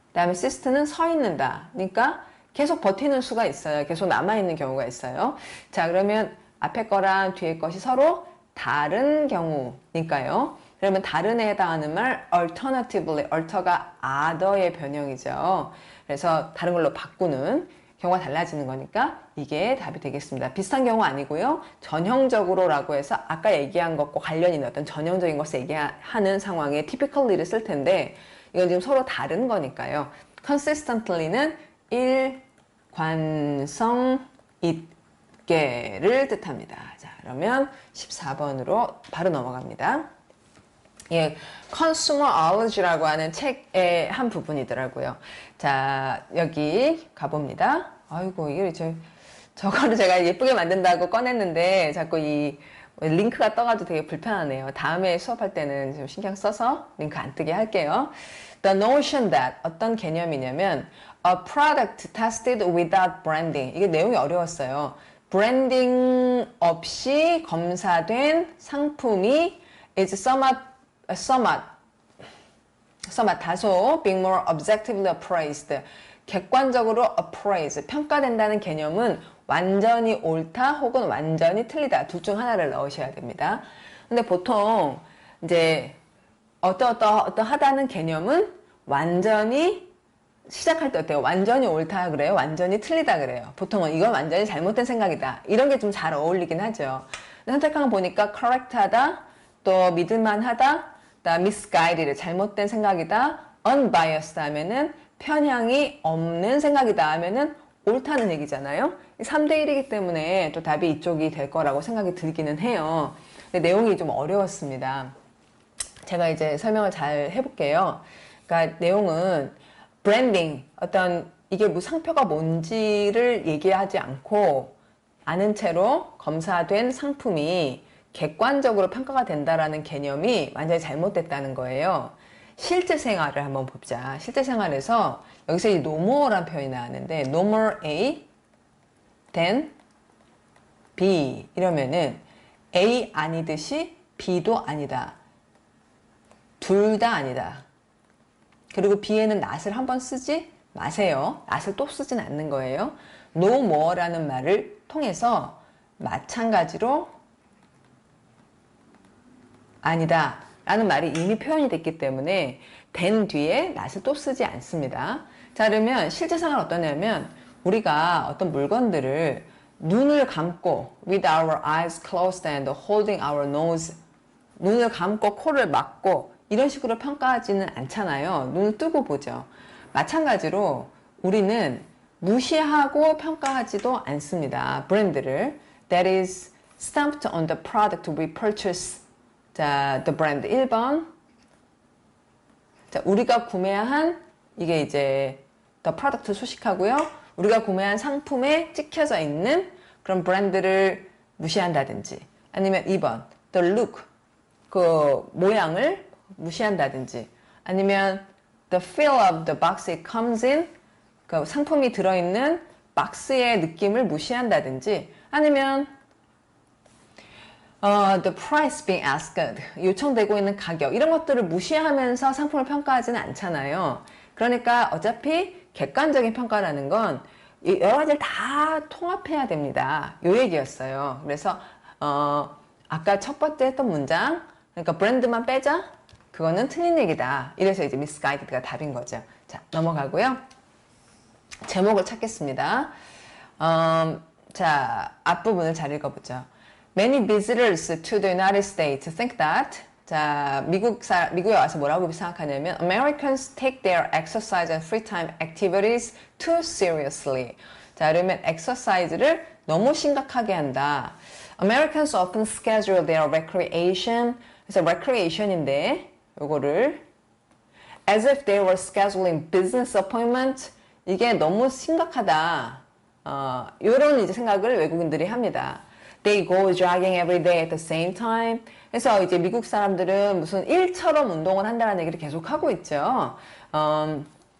S1: 그 다음에 sist는 서 있는다. 그러니까 계속 버티는 수가 있어요. 계속 남아있는 경우가 있어요. 자, 그러면 앞에 거랑 뒤에 것이 서로 다른 경우니까요. 그러면 다른에 해당하는 말 alternatively, alter가 other의 변형이죠. 그래서 다른 걸로 바꾸는 경우가 달라지는 거니까 이게 답이 되겠습니다. 비슷한 경우 아니고요. 전형적으로라고 해서 아까 얘기한 것과 관련 있는 어떤 전형적인 것을 얘기하는 상황에 typically를 쓸 텐데 이건 지금 서로 다른 거니까요. consistently는 일관성 있게를 뜻합니다. 자, 그러면 14번으로 바로 넘어갑니다. 예, Consumerology라고 하는 책의 한 부분이더라고요. 자, 여기 가봅니다. 아이고, 이게 저거를 제가 예쁘게 만든다고 꺼냈는데 자꾸 이 링크가 떠가지고 되게 불편하네요. 다음에 수업할 때는 좀 신경 써서 링크 안 뜨게 할게요. The notion that 어떤 개념이냐면 a product tested without branding. 이게 내용이 어려웠어요. 브랜딩 없이 검사된 상품이 is somewhat 다소 being more objectively appraised. 객관적으로 appraise, 평가된다는 개념은 완전히 옳다 혹은 완전히 틀리다. 둘 중 하나를 넣으셔야 됩니다. 근데 보통 이제 어떠하다는 개념은 완전히 시작할 때 어때요? 완전히 옳다 그래요? 완전히 틀리다 그래요? 보통은 이건 완전히 잘못된 생각이다. 이런 게 좀 잘 어울리긴 하죠. 선택한 거 보니까 correct하다, 또 믿을만하다, misguided, 잘못된 생각이다, unbiased 하면은 편향이 없는 생각이다 하면은 옳다는 얘기잖아요. 3대1이기 때문에 또 답이 이쪽이 될 거라고 생각이 들기는 해요. 근데 내용이 좀 어려웠습니다. 제가 이제 설명을 잘 해볼게요. 그러니까 내용은 브랜딩, 어떤 이게 뭐 상표가 뭔지를 얘기하지 않고 아는 채로 검사된 상품이 객관적으로 평가가 된다라는 개념이 완전히 잘못됐다는 거예요. 실제 생활을 한번 보자. 실제 생활에서 여기서 이 no more란 표현이 나왔는데 no more A than B 이러면은 A 아니듯이 B도 아니다. 둘 다 아니다. 그리고 B에는 not을 한번 쓰지 마세요. not을 또 쓰진 않는 거예요. no more라는 말을 통해서 마찬가지로 아니다 라는 말이 이미 표현이 됐기 때문에 된 뒤에 not을 또 쓰지 않습니다. 자, 그러면 실제 생활 어떠냐면 우리가 어떤 물건들을 눈을 감고 with our eyes closed and holding our nose, 눈을 감고 코를 막고 이런 식으로 평가하지는 않잖아요. 눈을 뜨고 보죠. 마찬가지로 우리는 무시하고 평가하지도 않습니다. 브랜드를. That is stamped on the product we purchase. 자, the brand 1번. 자, 우리가 구매한 이게 이제 the product 수식하고요. 우리가 구매한 상품에 찍혀져 있는 그런 브랜드를 무시한다든지 아니면 2번 the look, 그 모양을 무시한다든지 아니면 the feel of the box it comes in, 그 상품이 들어있는 박스의 느낌을 무시한다든지 아니면 the price being asked, 요청되고 있는 가격 이런 것들을 무시하면서 상품을 평가하지는 않잖아요. 그러니까 어차피 객관적인 평가라는 건 여러 가지를 다 통합해야 됩니다. 요 얘기였어요. 그래서 아까 첫 번째 했던 문장, 그러니까 브랜드만 빼자? 그거는 틀린 얘기다. 이래서 이제 misguided가 답인 거죠. 자, 넘어가고요. 제목을 찾겠습니다. 자, 앞부분을 잘 읽어보죠. Many visitors to the United States think that, 자, 미국에 와서 뭐라고 생각하냐면 Americans take their exercise and free time activities too seriously. 자, 그러면 exercise를 너무 심각하게 한다. Americans often schedule their recreation. 그래서 recreation인데 요거를 as if they were scheduling business appointment. 이게 너무 심각하다. 요런 이제 생각을 외국인들이 합니다. They go jogging every day at the same time. 그래서 이제 미국 사람들은 무슨 일처럼 운동을 한다는 얘기를 계속 하고 있죠.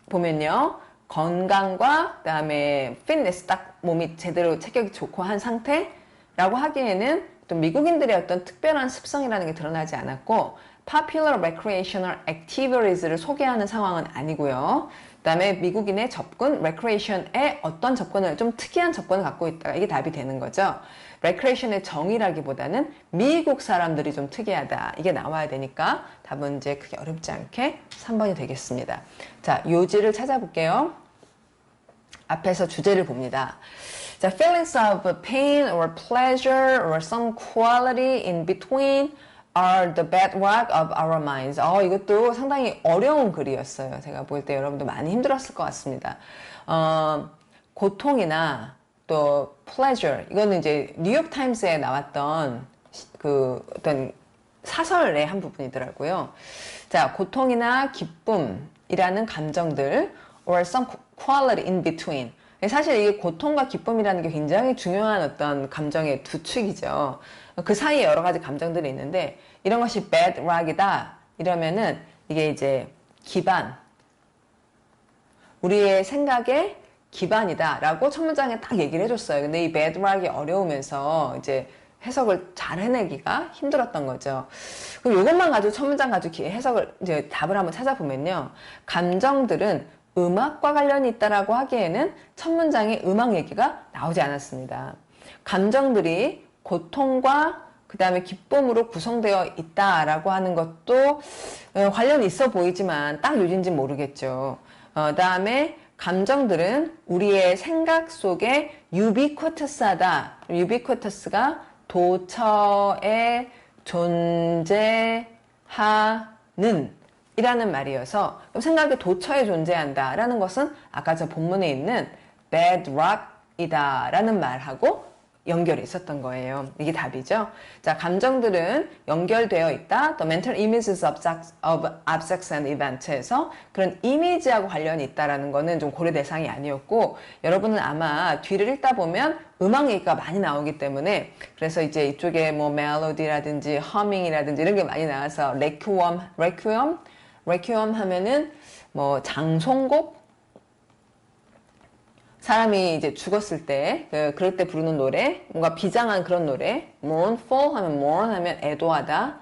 S1: 보면요. 건강과 그다음에 피트니스 딱 몸이 제대로 체격이 좋고 한 상태라고 하기에는 또 미국인들의 어떤 특별한 습성이라는 게 드러나지 않았고 popular recreational activities를 소개하는 상황은 아니고요. 그다음에 미국인의 접근, recreation에 어떤 접근을 좀 특이한 접근을 갖고 있다가 이게 답이 되는 거죠. recreation의 정의라기보다는 미국 사람들이 좀 특이하다. 이게 나와야 되니까 답은 이제 크게 어렵지 않게 3번이 되겠습니다. 자, 요지를 찾아볼게요. 앞에서 주제를 봅니다. 자, feelings of pain or pleasure or some quality in between are the bedrock of our minds. 이것도 상당히 어려운 글이었어요. 제가 볼 때 여러분도 많이 힘들었을 것 같습니다. 고통이나 또 pleasure, 이거는 이제 뉴욕 타임스에 나왔던 그 어떤 사설의 한 부분이더라고요. 자, 고통이나 기쁨이라는 감정들 or some quality in between. 사실 이게 고통과 기쁨이라는 게 굉장히 중요한 어떤 감정의 두 축이죠. 그 사이에 여러 가지 감정들이 있는데 이런 것이 bedrock이다 이러면은 이게 이제 기반, 우리의 생각의 기반이다 라고 첫 문장에 딱 얘기를 해줬어요. 근데 이 bedrock이 어려우면서 이제 해석을 잘 해내기가 힘들었던 거죠. 그럼 이것만 가지고 첫 문장 가지고 해석을 이제 답을 한번 찾아보면요. 감정들은 음악과 관련이 있다라고 하기에는 첫 문장에 음악 얘기가 나오지 않았습니다. 감정들이 고통과 그 다음에 기쁨으로 구성되어 있다라고 하는 것도 관련이 있어 보이지만 딱 요지인지 모르겠죠. 다음에 감정들은 우리의 생각 속에 ubiquitous하다. ubiquitous가 도처에 존재하는 이라는 말이어서 생각이 도처에 존재한다 라는 것은 아까 저 본문에 있는 bedrock이다 라는 말하고 연결이 있었던 거예요. 이게 답이죠. 자, 감정들은 연결되어 있다. The mental images of objects and events에서 그런 이미지하고 관련이 있다라는 거는 좀 고려 대상이 아니었고, 여러분은 아마 뒤를 읽다 보면 음악 얘기가 많이 나오기 때문에 그래서 이제 이쪽에 뭐 멜로디라든지 허밍이라든지 이런 게 많이 나와서 requiem 하면은 뭐 장송곡, 사람이 이제 죽었을 때, 그럴 때 부르는 노래, 뭔가 비장한 그런 노래, mournful 하면 mourn 하면 애도하다.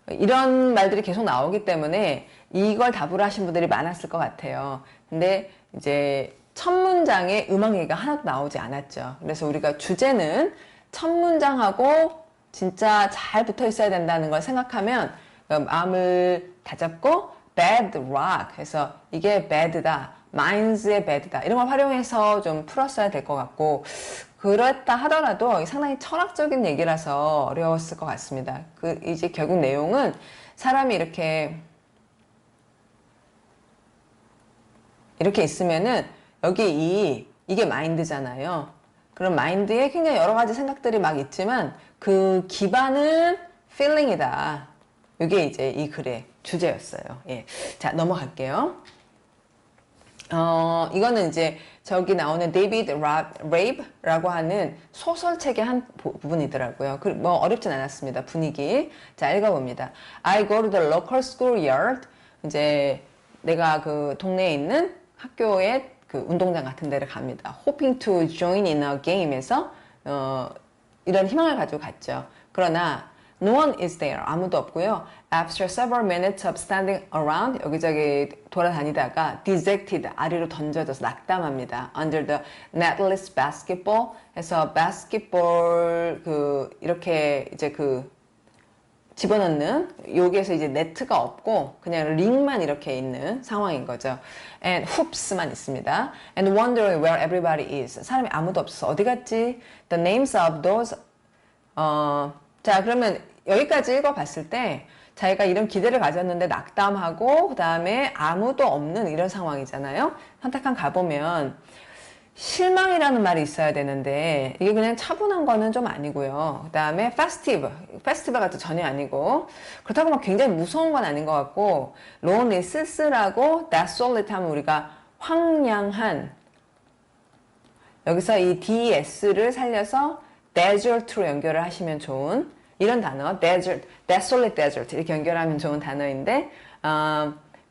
S1: 이런 말들이 계속 나오기 때문에 이걸 답으로 하신 분들이 많았을 것 같아요. 근데 이제 첫 문장에 음악 얘기가 하나도 나오지 않았죠. 그래서 우리가 주제는 첫 문장하고 진짜 잘 붙어 있어야 된다는 걸 생각하면 마음을 다잡고 bedrock 해서 이게 bad다. minds의 bad다. 이런 걸 활용해서 좀 풀었어야 될 것 같고, 그랬다 하더라도 상당히 철학적인 얘기라서 어려웠을 것 같습니다. 이제 결국 내용은 사람이 이렇게 있으면은 여기 이게 마인드잖아요. 그럼 마인드에 굉장히 여러 가지 생각들이 막 있지만 그 기반은 feeling이다. 이게 이제 이 글의 주제였어요. 예. 자, 넘어갈게요. 이거는 이제 저기 나오는 데이비드 레이브라고 하는 소설책의 한 부분이더라고요. 뭐 어렵진 않았습니다. 분위기. 자, 읽어봅니다. I go to the local school yard. 이제 내가 그 동네에 있는 학교의 그 운동장 같은 데를 갑니다. Hoping to join in a game에서 이런 희망을 가지고 갔죠. 그러나 no one is there. 아무도 없고요. After several minutes of standing around, 여기저기 돌아다니다가 dejected, 아래로 던져져서 낙담합니다. Under the netless basketball 해서 basketball 이렇게 이제 집어넣는 여기에서 이제 네트가 없고 그냥 링만 이렇게 있는 상황인 거죠. And hoops만 있습니다. And wondering where everybody is. 사람이 아무도 없어서 어디 갔지? The names of those 자, 그러면 여기까지 읽어봤을 때 자기가 이런 기대를 가졌는데 낙담하고 그 다음에 아무도 없는 이런 상황이잖아요. 선택한 가보면 실망이라는 말이 있어야 되는데 이게 그냥 차분한 거는 좀 아니고요. 그 다음에 페스티벌 같은 전혀 아니고, 그렇다고 막 굉장히 무서운 건 아닌 것 같고, lonely, 쓸쓸하고, desolate 하면 우리가 황량한, 여기서 이 DS를 살려서 desert로 연결을 하시면 좋은 이런 단어, desert, desolate desert 이렇게 연결하면 좋은 단어인데,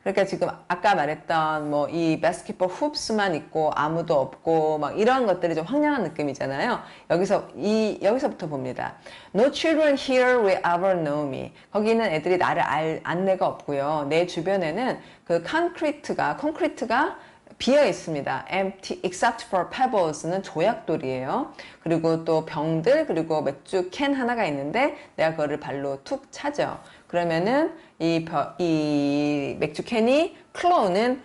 S1: 그러니까 지금 아까 말했던 뭐 이 바스켓볼 훅스만 있고 아무도 없고 막 이런 것들이 좀 황량한 느낌이잖아요. 여기서부터 봅니다. No children here will ever know me. 거기는 애들이 나를 알 안내가 없고요. 내 주변에는 그 콘크리트가 비어 있습니다. Empty except for pebbles는 조약돌이에요. 그리고 또 병들 그리고 맥주 캔 하나가 있는데 내가 그거를 발로 툭 차죠. 그러면은 이 맥주 캔이 클로우는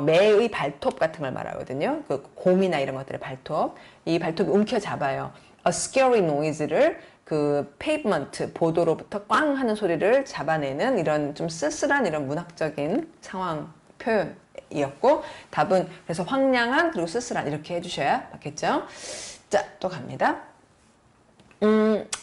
S1: 매의 발톱 같은 걸 말하거든요. 그 곰이나 이런 것들의 발톱. 이 발톱이 움켜잡아요. A scary noise를 그 페이브먼트 보도로부터 꽝 하는 소리를 잡아내는 이런 좀 쓸쓸한 이런 문학적인 상황 표현이었고 답은 그래서 황량한 그리고 쓸쓸한 이렇게 해주셔야 맞겠죠. 자, 또 갑니다.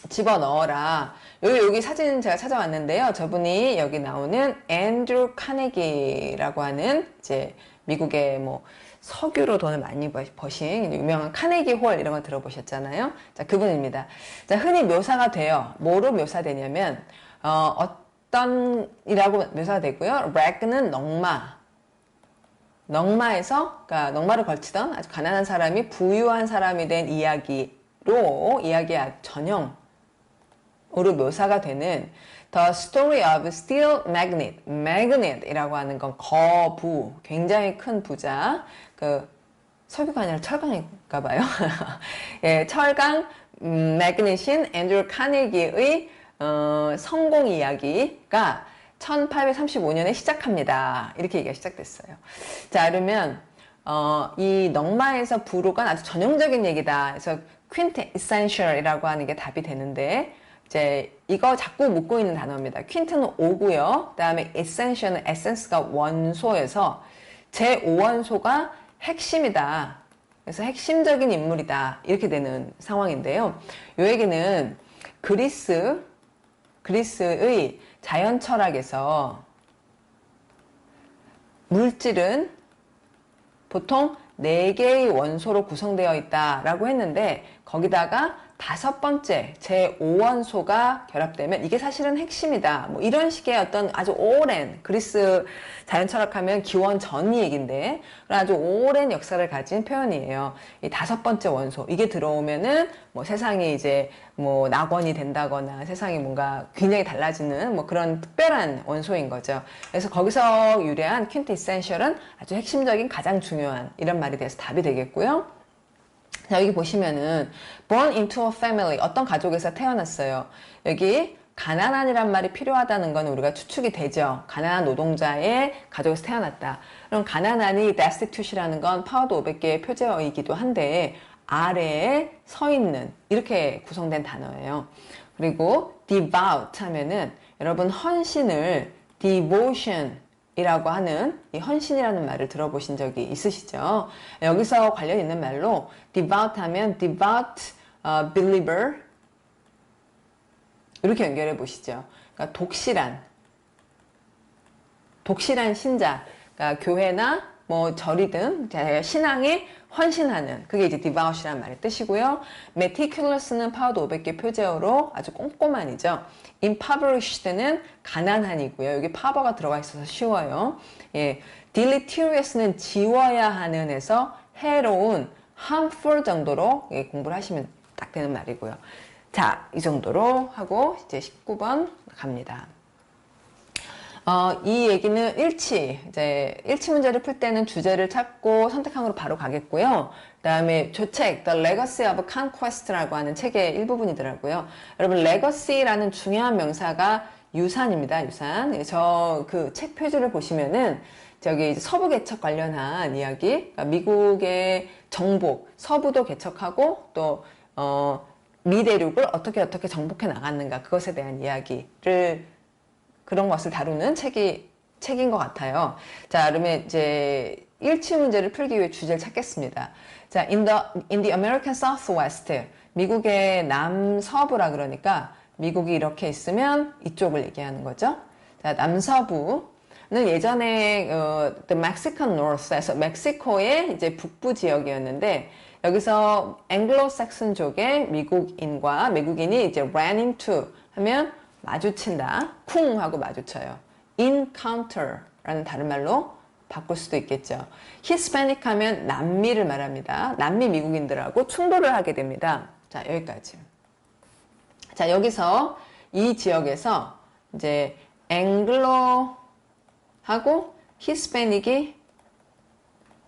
S1: 집어넣어라. 여기 사진 제가 찾아왔는데요. 저분이 여기 나오는 앤드루 카네기라고 하는 이제 미국의 뭐 석유로 돈을 많이 버신 유명한 카네기 홀 이런 거 들어보셨잖아요. 자, 그분입니다. 자, 흔히 묘사가 돼요. 뭐로 묘사되냐면 어떤이라고 묘사가 되고요. 렉은 넉마에서 그러니까 넉마를 걸치던 아주 가난한 사람이 부유한 사람이 된 이야기의 전형으로 묘사가 되는 The Story of Steel Magnate 이라고 하는 건 거부, 굉장히 큰 부자, 그 석유가 아니라 철강인가 봐요. 예, 철강 매그닛인 앤드루 카네기의 성공 이야기가 1835년에 시작합니다. 이렇게 얘기가 시작됐어요. 자, 그러면 이 넉마에서 부로가 아주 전형적인 얘기다. 그래서 quintessential이라고 하는 게 답이 되는데 이제 이거 자꾸 묻고 있는 단어입니다. quint는 오고요. 그 다음에 essential은 essence가 원소여서 제5원소가 핵심이다. 그래서 핵심적인 인물이다. 이렇게 되는 상황인데요. 이 얘기는 그리스의 자연 철학에서 물질은 보통 4개의 원소로 구성되어 있다라고 했는데 거기다가 5번째 제5원소가 결합되면 이게 사실은 핵심이다. 뭐 이런 식의 어떤 아주 오랜 그리스 자연 철학하면 기원 전 얘기인데 아주 오랜 역사를 가진 표현이에요. 이 5번째 원소 이게 들어오면은 뭐 세상이 이제 뭐 낙원이 된다거나 세상이 뭔가 굉장히 달라지는 뭐 그런 특별한 원소인 거죠. 그래서 거기서 유래한 quintessential은 아주 핵심적인 가장 중요한 이런 말이 돼서 답이 되겠고요. 자, 여기 보시면은 born into a family 어떤 가족에서 태어났어요. 여기 가난한이란 말이 필요하다는 건 우리가 추측이 되죠. 가난한 노동자의 가족에서 태어났다. 그럼 가난한이 destitute이라는 건 파워도 500개의 표제어이기도 한데 아래에 서 있는 이렇게 구성된 단어예요. 그리고 devout 하면은 여러분 헌신을 devotion 이라고 하는 이 헌신이라는 말을 들어보신 적이 있으시죠? 여기서 관련 있는 말로 devout 하면 devout believer 이렇게 연결해 보시죠. 그러니까 독실한 신자, 그러니까 교회나 뭐 절이든 신앙에 헌신하는 그게 이제 devout이라는 말의 뜻이고요. meticulous는 파워도 500개 표제어로 아주 꼼꼼한이죠. impoverished는 가난한이고요. 여기 파버가 들어가 있어서 쉬워요. 예, deleterious는 지워야 하는 에서 해로운 harmful 정도로 예, 공부를 하시면 딱 되는 말이고요. 자, 이 정도로 하고 이제 19번 갑니다. 이 얘기는 이제 일치 문제를 풀 때는 주제를 찾고 선택항으로 바로 가겠고요. 그 다음에 조책, The Legacy of Conquest라고 하는 책의 일부분이더라고요. 여러분, Legacy라는 중요한 명사가 유산입니다. 유산. 저 그 책 표지를 보시면은 저기 이제 서부 개척 관련한 이야기, 그러니까 미국의 정복, 서부도 개척하고 또 미대륙을 어떻게 정복해 나갔는가 그것에 대한 이야기를 그런 것을 다루는 책인 것 같아요. 자, 그러면 이제 일치 문제를 풀기 위해 주제를 찾겠습니다. 자, in the American Southwest, 미국의 남서부라 그러니까 미국이 이렇게 있으면 이쪽을 얘기하는 거죠. 자, 남서부는 예전에 the Mexican North에서 멕시코의 이제 북부 지역이었는데 여기서 앵글로색슨족의 미국인과 외국인이 이제 ran into 하면 마주친다. 쿵 하고 마주쳐요. encounter 라는 다른 말로 바꿀 수도 있겠죠. 히스패닉 하면 남미를 말합니다. 남미 미국인들하고 충돌을 하게 됩니다. 자, 여기까지. 자, 여기서 이 지역에서 이제 앵글로하고 히스패닉이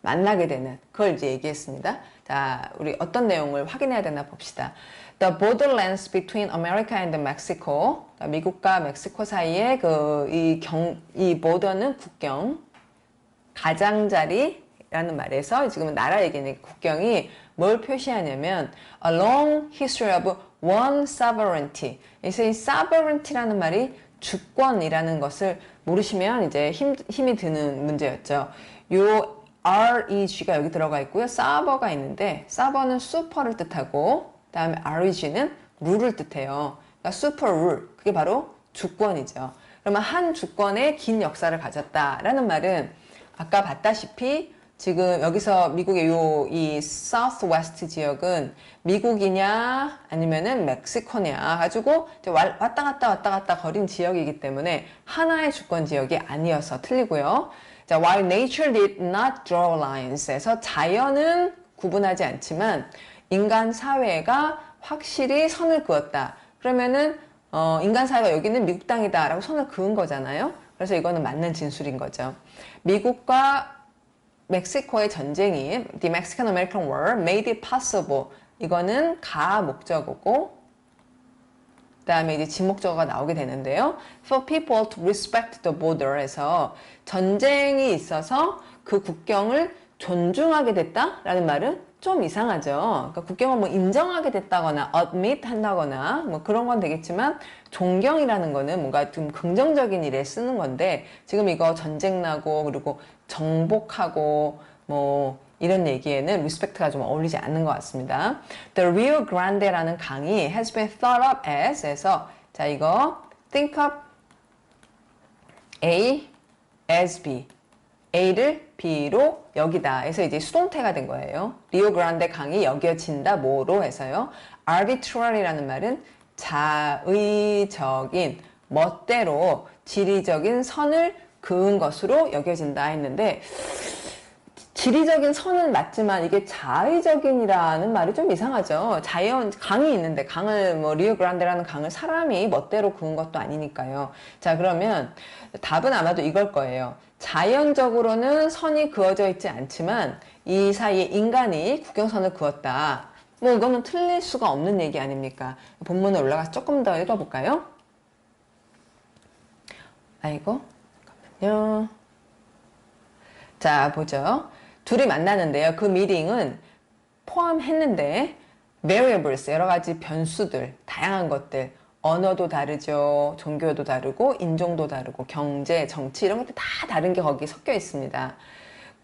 S1: 만나게 되는 그걸 이제 얘기했습니다. 자, 우리 어떤 내용을 확인해야 되나 봅시다. The borderlands between America and Mexico. 미국과 멕시코 사이에 이 border는 국경, 가장자리라는 말에서 지금은 나라 얘기니까 국경이 뭘 표시하냐면 a long history of one sovereignty. 그래서 이 sovereignty라는 말이 주권이라는 것을 모르시면 이제 힘이 드는 문제였죠. 요 REG가 여기 들어가 있고요. 서버가 있는데 서버는 슈퍼를 뜻하고 그 다음에 REG는 룰을 뜻해요. 그러니까 슈퍼 룰, 그게 바로 주권이죠. 그러면 한 주권의 긴 역사를 가졌다라는 말은 아까 봤다시피 지금 여기서 미국의 이 Southwest 지역은 미국이냐 아니면은 멕시코냐 가지고 왔다 갔다 거린 지역이기 때문에 하나의 주권 지역이 아니어서 틀리고요. 자, while nature did not draw lines에서 자연은 구분하지 않지만 인간 사회가 확실히 선을 그었다. 그러면은 인간 사회가 여기는 미국 땅이다 라고 선을 그은 거잖아요. 그래서 이거는 맞는 진술인 거죠. 미국과 멕시코의 전쟁이 The Mexican-American War made it possible. 이거는 가 목적어고 그 다음에 이제 지목적어가 나오게 되는데요. For people to respect the border에서 전쟁이 있어서 그 국경을 존중하게 됐다라는 말은 좀 이상하죠. 그러니까 국경을 뭐 인정하게 됐다거나 admit 한다거나 뭐 그런 건 되겠지만 존경이라는 거는 뭔가 좀 긍정적인 일에 쓰는 건데 지금 이거 전쟁 나고 그리고 정복하고 뭐 이런 얘기에는 respect가 좀 어울리지 않는 것 같습니다. The Rio Grande라는 강이 has been thought of as 에서 자 이거 think of A as B A를 B로 여기다 해서 이제 수동태가 된 거예요. 리오 그란데 강이 여겨진다 뭐로 해서요. arbitrary라는 말은 자의적인 멋대로 지리적인 선을 그은 것으로 여겨진다 했는데 지리적인 선은 맞지만 이게 자의적인이라는 말이 좀 이상하죠. 강이 있는데 강을 뭐 리오 그란데라는 강을 사람이 멋대로 그은 것도 아니니까요. 자, 그러면 답은 아마도 이걸 거예요. 자연적으로는 선이 그어져 있지 않지만 이 사이에 인간이 국경선을 그었다. 뭐 이거는 틀릴 수가 없는 얘기 아닙니까? 본문에 올라가서 조금 더 읽어볼까요? 아이고, 잠깐만요. 자, 보죠. 둘이 만나는데요. 그 미팅은 포함했는데 variables, 여러 가지 변수들, 다양한 것들, 언어도 다르죠. 종교도 다르고 인종도 다르고 경제, 정치 이런 것들 다 다른 게 거기 섞여 있습니다.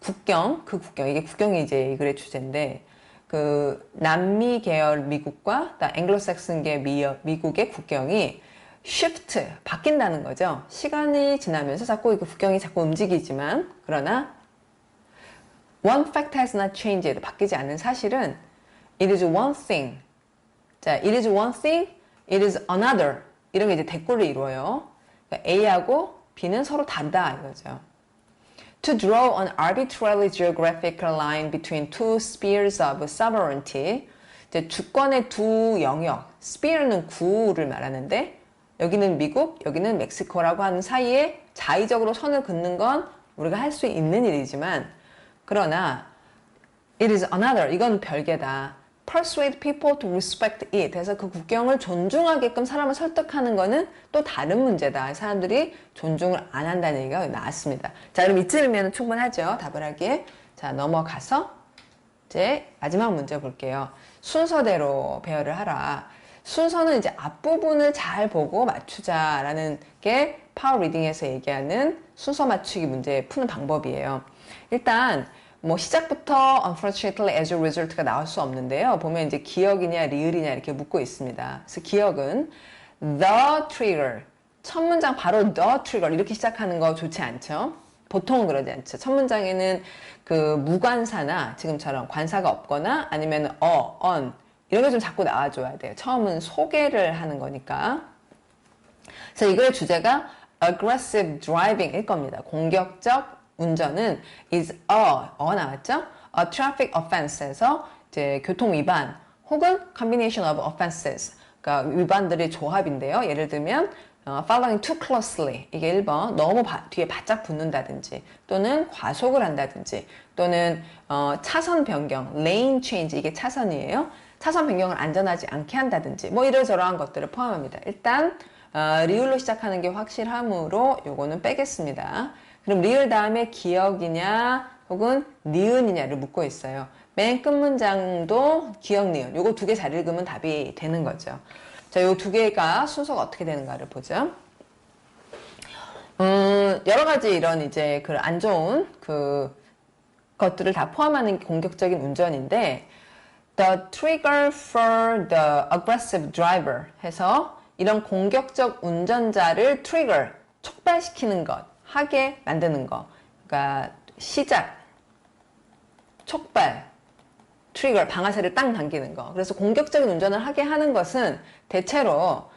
S1: 국경, 이게 국경이 이제 이 글의 주제인데 그 남미 계열 미국과 앵글로색슨계 미국의 국경이 shift, 바뀐다는 거죠. 시간이 지나면서 자꾸 이 국경이 자꾸 움직이지만 그러나 one fact has not changed, 바뀌지 않는 사실은 it is one thing. 자, it is one thing, it is another. 이런 게 이제 대꾸를 이루어요. 그러니까 A하고 B는 서로 다르다 이거죠. To draw an arbitrarily geographical line between two spheres of sovereignty. 이제 주권의 두 영역, sphere는 구를 말하는데 여기는 미국, 여기는 멕시코라고 하는 사이에 자의적으로 선을 긋는 건 우리가 할 수 있는 일이지만 그러나 it is another, 이건 별개다. persuade people to respect it. 그래서 그 국경을 존중하게끔 사람을 설득하는 거는 또 다른 문제다. 사람들이 존중을 안 한다는 얘기가 나왔습니다. 자, 그럼 이쯤이면 충분하죠. 답을 하기에. 자, 넘어가서 이제 마지막 문제 볼게요. 순서대로 배열을 하라. 순서는 이제 앞부분을 잘 보고 맞추자라는 게 파워 리딩에서 얘기하는 순서 맞추기 문제 푸는 방법이에요. 일단 뭐 시작부터 unfortunately as a result가 나올 수 없는데요. 보면 이제 기억이냐 리을이냐 이렇게 묻고 있습니다. 그래서 기억은 the trigger, 첫 문장 바로 the trigger 이렇게 시작하는 거 좋지 않죠. 보통은 그러지 않죠. 첫 문장에는 그 무관사나 지금처럼 관사가 없거나 아니면 on 이런 게 좀 자꾸 나와줘야 돼요. 처음은 소개를 하는 거니까. 그래서 이 글의 주제가 aggressive driving일 겁니다. 공격적 운전은 is 나왔죠? a traffic offense에서 이제 교통 위반 혹은 combination of offenses, 그러니까 위반들의 조합인데요. 예를 들면 following too closely, 이게 1번 너무 뒤에 바짝 붙는다든지, 또는 과속을 한다든지, 또는 차선 변경, lane change, 이게 차선이에요. 차선 변경을 안전하지 않게 한다든지, 뭐 이러저러한 것들을 포함합니다. 일단 리을로 시작하는 게 확실하므로 요거는 빼겠습니다. 그럼 리을 다음에 기억이냐 혹은 니은이냐를 묻고 있어요. 맨 끝 문장도 기억, 니은, 요거 두 개 잘 읽으면 답이 되는 거죠. 자, 요 두 개가 순서가 어떻게 되는가를 보죠. 여러 가지 이런 이제 그 안 좋은 그 것들을 다 포함하는 공격적인 운전인데, the trigger for the aggressive driver 해서 이런 공격적 운전자를 trigger, 촉발시키는 것, 하게 만드는 거. 그러니까 시작, 촉발, 트리거, 방아쇠를 땅 당기는 거. 그래서 공격적인 운전을 하게 하는 것은 대체로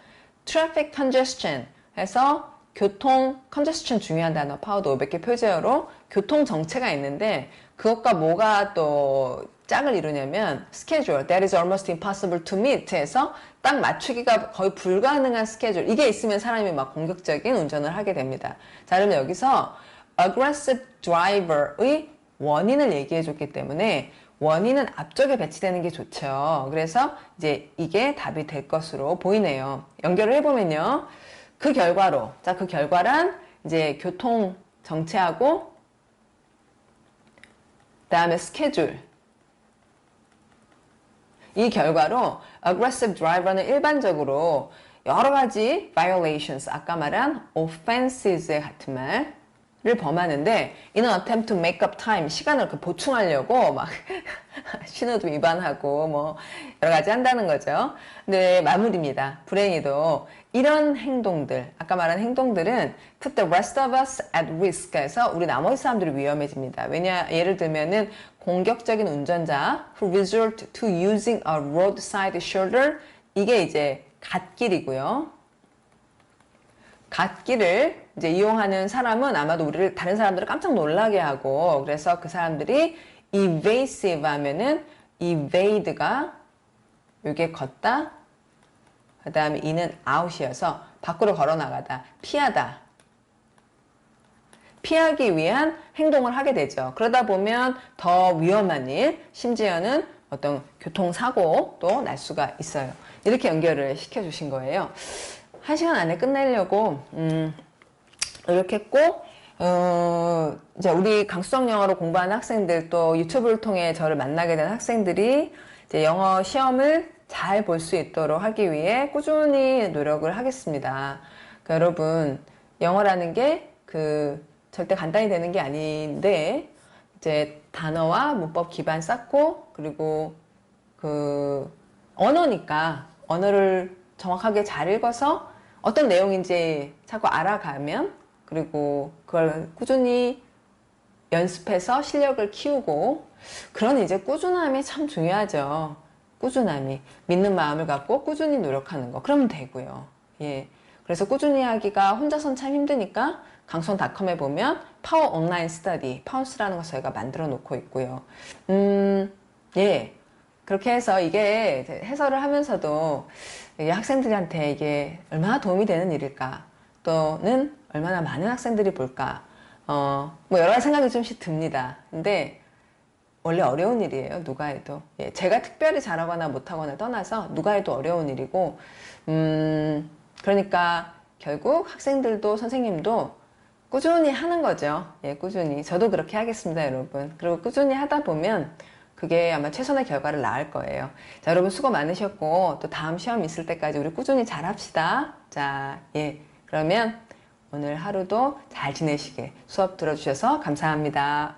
S1: traffic congestion 해서 교통 congestion, 중요한 단어, 파워도 500개 표제어로 교통 정체가 있는데, 그것과 뭐가 또 짝을 이루냐면 schedule, that is almost impossible to meet 해서 딱 맞추기가 거의 불가능한 스케줄, 이게 있으면 사람이 막 공격적인 운전을 하게 됩니다. 자, 그러면 여기서 aggressive driver의 원인을 얘기해 줬기 때문에 원인은 앞쪽에 배치되는 게 좋죠. 그래서 이제 이게 답이 될 것으로 보이네요. 연결을 해보면요. 그 결과로, 자, 그 결과란 이제 교통 정체하고 그다음에 스케줄, 이 결과로 aggressive driver는 일반적으로 여러 가지 violations, 아까 말한 offenses 같은 말을 범하는데, in an attempt to make up time, 시간을 보충하려고 막 신호도 위반하고 뭐 여러 가지 한다는 거죠. 근데 마무리입니다. 불행히도 이런 행동들, 아까 말한 행동들은 put the rest of us at risk 해서 우리 나머지 사람들이 위험해집니다. 왜냐, 예를 들면은 공격적인 운전자 who resort to using a roadside shoulder, 이게 이제 갓길이고요. 갓길을 이제 이용하는 사람은 아마도 우리를, 다른 사람들을 깜짝 놀라게 하고, 그래서 그 사람들이 evasive 하면은 evade가 이게 걷다, 그 다음에 이는 out이어서 밖으로 걸어 나가다, 피하다, 피하기 위한 행동을 하게 되죠. 그러다 보면 더 위험한 일, 심지어는 어떤 교통사고도 날 수가 있어요. 이렇게 연결을 시켜주신 거예요. 1시간 안에 끝내려고 노력했고, 이제 우리 강수성 영어로 공부하는 학생들, 또 유튜브를 통해 저를 만나게 된 학생들이 이제 영어 시험을 잘 볼 수 있도록 하기 위해 꾸준히 노력을 하겠습니다. 그러니까 여러분, 영어라는 게 절대 간단히 되는 게 아닌데, 이제 단어와 문법 기반 쌓고, 그리고 언어니까 언어를 정확하게 잘 읽어서 어떤 내용인지 자꾸 알아가면, 그리고 그걸 꾸준히 연습해서 실력을 키우고, 그런 이제 꾸준함이 참 중요하죠. 꾸준함이. 믿는 마음을 갖고 꾸준히 노력하는 거. 그러면 되고요. 예. 그래서 꾸준히 하기가 혼자선 참 힘드니까 강수원닷컴에 보면 파워 온라인 스터디, 파운스라는 거 저희가 만들어 놓고 있고요. 예. 그렇게 해서 이게 해설을 하면서도 학생들한테 이게 얼마나 도움이 되는 일일까, 또는 얼마나 많은 학생들이 볼까, 뭐 여러 가지 생각이 좀씩 듭니다. 근데 원래 어려운 일이에요. 누가 해도. 예, 제가 특별히 잘하거나 못하거나 떠나서 누가 해도 어려운 일이고, 그러니까 결국 학생들도 선생님도 꾸준히 하는 거죠. 예, 꾸준히. 저도 그렇게 하겠습니다, 여러분. 그리고 꾸준히 하다 보면 그게 아마 최선의 결과를 낳을 거예요. 자, 여러분 수고 많으셨고, 또 다음 시험 있을 때까지 우리 꾸준히 잘 합시다. 자, 예. 그러면 오늘 하루도 잘 지내시게, 수업 들어주셔서 감사합니다.